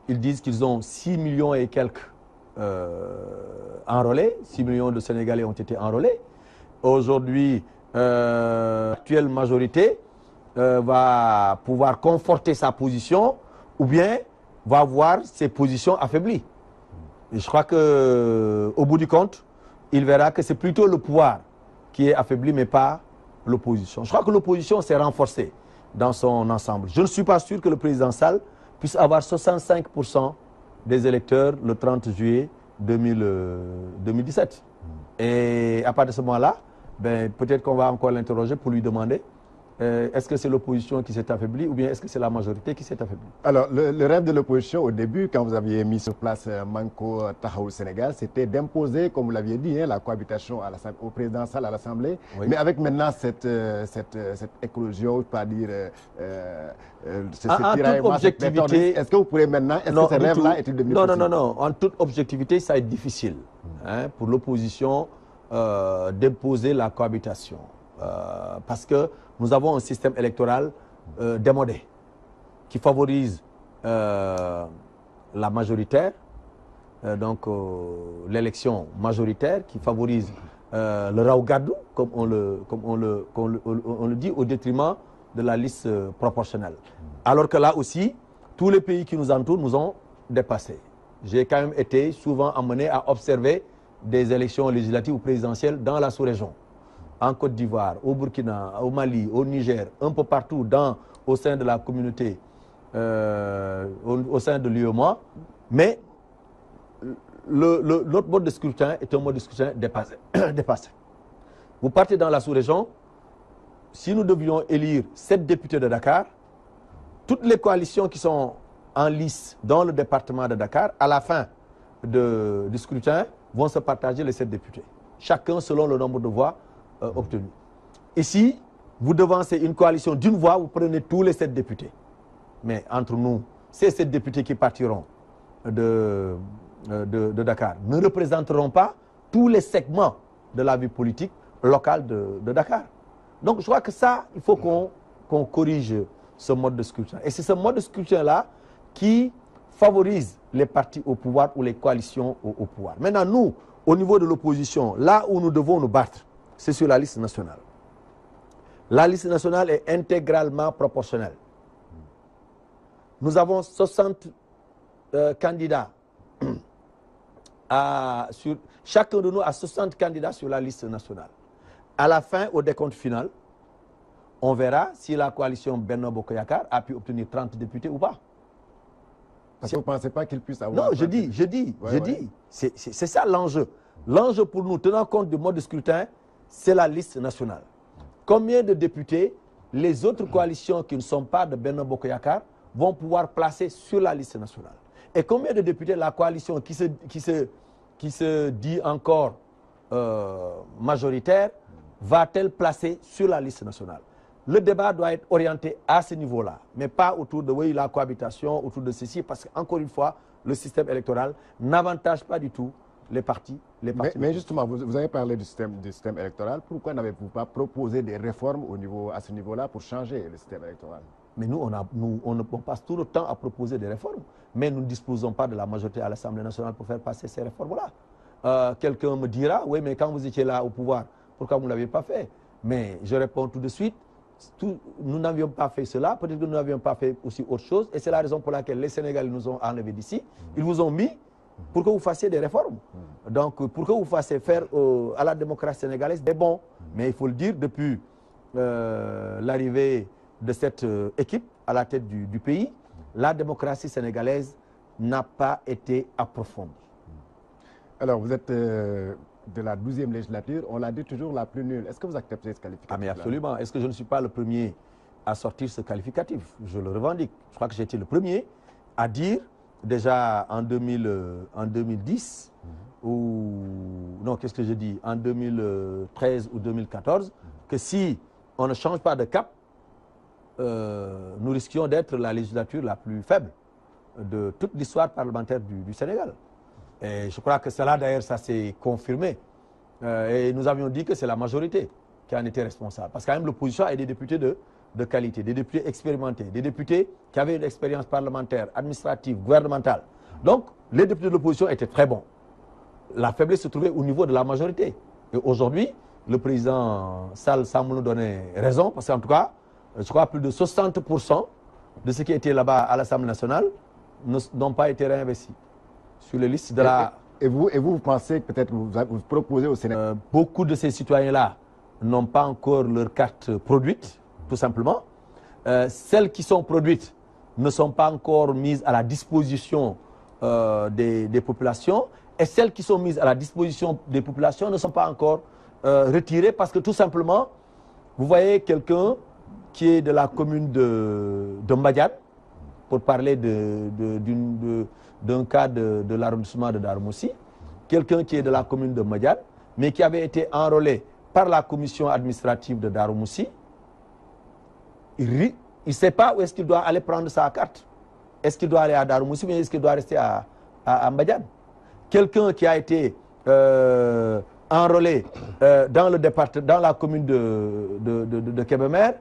ils disent qu'ils ont 6 millions et quelques enrôlés. 6 millions de Sénégalais ont été enrôlés. Aujourd'hui, l'actuelle majorité va pouvoir conforter sa position ou bien va voir ses positions affaiblies. Et je crois qu'au bout du compte, il verra que c'est plutôt le pouvoir qui est affaibli, mais pas l'opposition. Je crois que l'opposition s'est renforcée dans son ensemble. Je ne suis pas sûr que le président Sall puisse avoir 65% des électeurs le 30 juillet 2017. Et à partir de ce moment-là, peut-être qu'on va encore l'interroger pour lui demander est-ce que c'est l'opposition qui s'est affaiblie ou bien est-ce que c'est la majorité qui s'est affaiblie? Alors, le rêve de l'opposition au début, quand vous aviez mis sur place Manko Taxawu Sénégal, c'était d'imposer, comme vous l'aviez dit, la cohabitation au président Sall à l'Assemblée. Oui. Mais avec maintenant cette éclosion, pas dire, en toute objectivité, est-ce que vous pourrez maintenant, est-ce que ce rêve-là est devenu possible? Non. En toute objectivité, ça va être difficile pour l'opposition d'imposer la cohabitation. Parce que nous avons un système électoral démodé qui favorise la majoritaire, donc l'élection majoritaire, qui favorise le raw gadou, comme on le dit, au détriment de la liste proportionnelle. Alors que là aussi, tous les pays qui nous entourent nous ont dépassés. J'ai quand même été souvent amené à observer des élections législatives ou présidentielles dans la sous-région. En Côte d'Ivoire, au Burkina, au Mali, au Niger, un peu partout au sein de la communauté, au sein de l'UEMOA. Mais notre mode de scrutin est un mode de scrutin dépassé. Vous partez dans la sous-région, si nous devions élire 7 députés de Dakar, toutes les coalitions qui sont en lice dans le département de Dakar, à la fin du scrutin, vont se partager les 7 députés. Chacun selon le nombre de voix obtenues. Ici, vous devancez une coalition d'une voix, vous prenez tous les 7 députés. Mais entre nous, ces 7 députés qui partiront de Dakar ne représenteront pas tous les segments de la vie politique locale de Dakar. Donc je crois que ça, il faut qu'on corrige ce mode de scrutin. Et c'est ce mode de scrutin-là qui favorise les partis au pouvoir ou les coalitions au pouvoir. Maintenant, nous, au niveau de l'opposition, là où nous devons nous battre, c'est sur la liste nationale. La liste nationale est intégralement proportionnelle. Nous avons 60 candidats. Chacun de nous a 60 candidats sur la liste nationale. À la fin, au décompte final, on verra si la coalition Benno Bokk Yakaar a pu obtenir 30 députés ou pas. Parce que vous ne pensez pas qu'il puisse avoir... Non, je dis. C'est ça l'enjeu. L'enjeu pour nous, tenant compte du mode de scrutin, c'est la liste nationale. Combien de députés les autres coalitions qui ne sont pas de Benno Bokk Yakaar vont pouvoir placer sur la liste nationale? Et combien de députés la coalition qui se dit encore majoritaire va-t-elle placer sur la liste nationale? Le débat doit être orienté à ce niveau-là, mais pas autour de la cohabitation, autour de ceci, parce qu'encore une fois, le système électoral n'avantage pas du tout les partis. Mais justement, vous avez parlé du système électoral. Pourquoi n'avez-vous pas proposé des réformes à ce niveau-là pour changer le système électoral? Mais nous, on passe tout le temps à proposer des réformes, mais nous ne disposons pas de la majorité à l'Assemblée nationale pour faire passer ces réformes-là. Quelqu'un me dira, oui, mais quand vous étiez là au pouvoir, pourquoi vous ne l'aviez pas fait? Mais je réponds tout de suite, nous n'avions pas fait cela, peut-être que nous n'avions pas fait aussi autre chose, et c'est la raison pour laquelle les Sénégalais nous ont enlevés d'ici. Ils vous ont mis pour que vous fassiez des réformes. Donc, pour que vous fassiez faire à la démocratie sénégalaise des bons. Mais il faut le dire, depuis l'arrivée de cette équipe à la tête du pays, la démocratie sénégalaise n'a pas été approfondie. Alors, vous êtes de la 12e législature, on l'a dit toujours la plus nulle. Est-ce que vous acceptez ce qualificatif? Ah mais absolument. Est-ce que je ne suis pas le premier à sortir ce qualificatif? Je le revendique. Je crois que j'ai été le premier à dire, déjà en 2010, ou non, qu'est-ce que je dis, en 2013 ou 2014, que si on ne change pas de cap, nous risquions d'être la législature la plus faible de toute l'histoire parlementaire du Sénégal. Et je crois que cela, d'ailleurs, ça s'est confirmé. Et nous avions dit que c'est la majorité qui en était responsable. Parce que quand même, l'opposition a des députés de qualité, des députés expérimentés, des députés qui avaient une expérience parlementaire, administrative, gouvernementale. Donc, les députés de l'opposition étaient très bons. La faiblesse se trouvait au niveau de la majorité. Et aujourd'hui, le président Sall semble nous donner raison, parce qu'en tout cas, je crois que plus de 60% de ceux qui étaient là-bas à l'Assemblée nationale n'ont pas été réinvestis sur les listes de la... Et vous pensez que peut-être vous proposez au Sénégal... Beaucoup de ces citoyens-là n'ont pas encore leur carte produite, tout simplement. Celles qui sont produites ne sont pas encore mises à la disposition des populations. Et celles qui sont mises à la disposition des populations ne sont pas encore retirées parce que tout simplement, vous voyez quelqu'un qui est de la commune de Mbadiane, pour parler d'un cas de l'arrondissement de Darou Moussi, quelqu'un qui est de la commune de Mbadiane, mais qui avait été enrôlé par la commission administrative de Darou Moussi. Il ne sait pas où est-ce qu'il doit aller prendre sa carte. Est-ce qu'il doit aller à Darou Moussi ou est-ce qu'il doit rester à Mbadiane? Quelqu'un qui a été enrôlé dans la commune de Kébémer,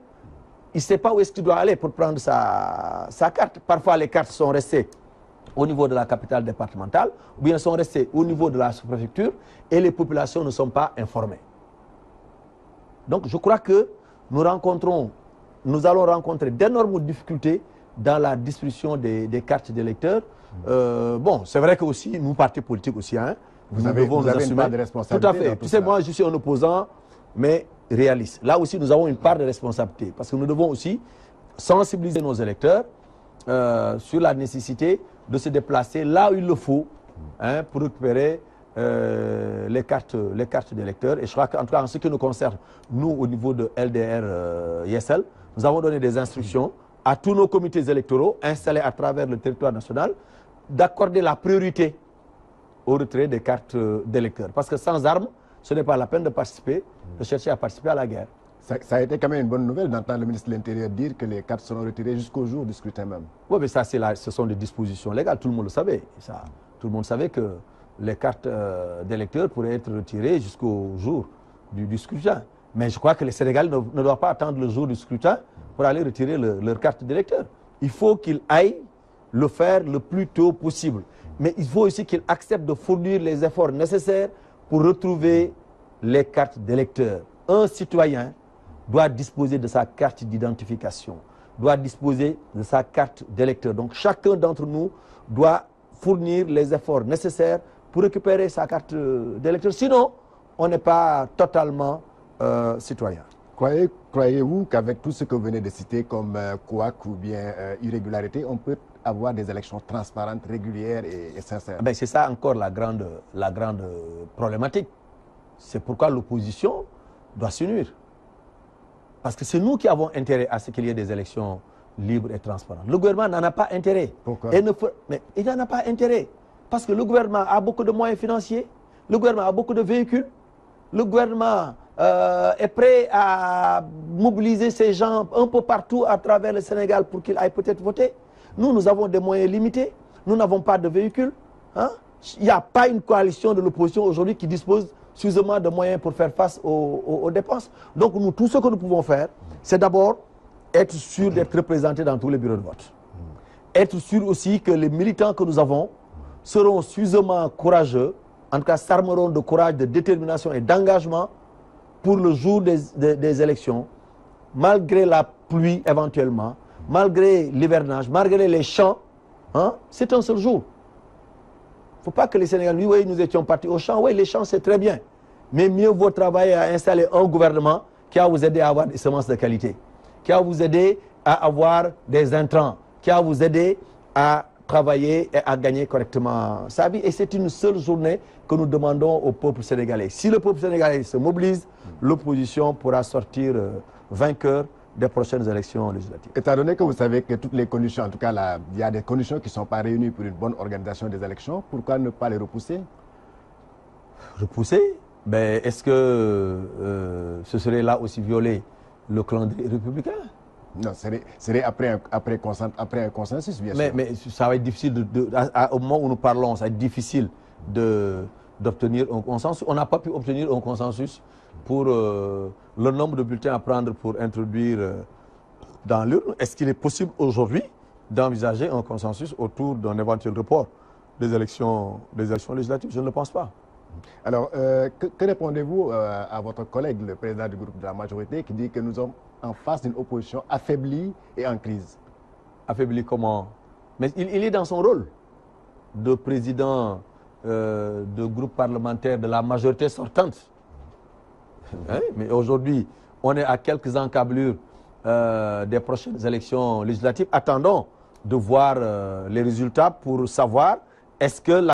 il ne sait pas où est-ce qu'il doit aller pour prendre sa carte. Parfois, les cartes sont restées au niveau de la capitale départementale ou bien sont restées au niveau de la sous-préfecture et les populations ne sont pas informées. Donc, je crois que nous rencontrons nous allons rencontrer d'énormes difficultés dans la distribution des cartes d'électeurs. Bon, c'est vrai que aussi, nous, partis politiques aussi, hein, vous avez une part de responsabilité. Tout à fait. Tu sais, moi, je suis un opposant, mais réaliste. Là aussi, nous avons une part de responsabilité. Parce que nous devons aussi sensibiliser nos électeurs sur la nécessité de se déplacer là où il le faut, hein, pour récupérer les cartes d'électeurs. Et je crois qu'en tout cas, en ce qui nous concerne, nous, au niveau de LDR ISL, nous avons donné des instructions à tous nos comités électoraux installés à travers le territoire national d'accorder la priorité au retrait des cartes d'électeurs. Parce que sans armes, ce n'est pas la peine de participer, de chercher à participer à la guerre. Ça a été quand même une bonne nouvelle d'entendre le ministre de l'Intérieur dire que les cartes seront retirées jusqu'au jour du scrutin même. Oui, mais ça, ce sont des dispositions légales, tout le monde le savait. Ça, tout le monde savait que les cartes d'électeurs pourraient être retirées jusqu'au jour du scrutin. Mais je crois que les Sénégalais ne doivent pas attendre le jour du scrutin pour aller retirer leur carte d'électeur. Il faut qu'ils aillent le faire le plus tôt possible. Mais il faut aussi qu'ils acceptent de fournir les efforts nécessaires pour retrouver les cartes d'électeurs. Un citoyen doit disposer de sa carte d'identification, doit disposer de sa carte d'électeur. Donc chacun d'entre nous doit fournir les efforts nécessaires pour récupérer sa carte d'électeur. Sinon, on n'est pas totalement citoyen. Croyez-vous qu'avec tout ce que vous venez de citer comme couac ou bien irrégularité, on peut avoir des élections transparentes, régulières et sincères? Ben, c'est ça encore la grande problématique. C'est pourquoi l'opposition doit s'unir. Parce que c'est nous qui avons intérêt à ce qu'il y ait des élections libres et transparentes. Le gouvernement n'en a pas intérêt. Pourquoi? Mais il n'en a pas intérêt. Parce que le gouvernement a beaucoup de moyens financiers, le gouvernement a beaucoup de véhicules, le gouvernement est prêt à mobiliser ces gens un peu partout à travers le Sénégal pour qu'ils aillent peut-être voter. Nous, nous avons des moyens limités, nous n'avons pas de véhicules. Hein? Il n'y a pas une coalition de l'opposition aujourd'hui qui dispose suffisamment de moyens pour faire face aux dépenses. Donc nous, tout ce que nous pouvons faire, c'est d'abord être sûr d'être représentés dans tous les bureaux de vote. Être sûr aussi que les militants que nous avons seront suffisamment courageux, en tout cas s'armeront de courage, de détermination et d'engagement pour le jour des élections, malgré la pluie éventuellement, malgré l'hivernage, malgré les champs, hein, c'est un seul jour. Il ne faut pas que les Sénégalais, oui, nous étions partis au champ, oui, les champs c'est très bien, mais mieux vaut travailler à installer un gouvernement qui va vous aider à avoir des semences de qualité, qui va vous aider à avoir des intrants, qui va vous aider à travailler et à gagner correctement sa vie. Et c'est une seule journée que nous demandons au peuple sénégalais. Si le peuple sénégalais se mobilise, l'opposition pourra sortir vainqueur des prochaines élections législatives. Étant donné que vous savez que toutes les conditions, en tout cas là, il y a des conditions qui ne sont pas réunies pour une bonne organisation des élections, pourquoi ne pas les repousser? Repousser? Ben, est-ce que ce serait là aussi violer le calendrier républicain? Non, serait après un consensus, bien sûr. Mais ça va être difficile, au moment où nous parlons, ça va être difficile d'obtenir un consensus. On n'a pas pu obtenir un consensus pour le nombre de bulletins à prendre pour introduire dans l'urne. Est-ce qu'il est possible aujourd'hui d'envisager un consensus autour d'un éventuel report des élections législatives? Je ne le pense pas. Alors, que répondez-vous à votre collègue, le président du groupe de la majorité, qui dit que nous sommes en face d'une opposition affaiblie et en crise? Affaiblie comment? Mais il est dans son rôle de président de groupe parlementaire de la majorité sortante. Hein? Mais aujourd'hui, on est à quelques encablures des prochaines élections législatives. Attendons de voir les résultats pour savoir est-ce que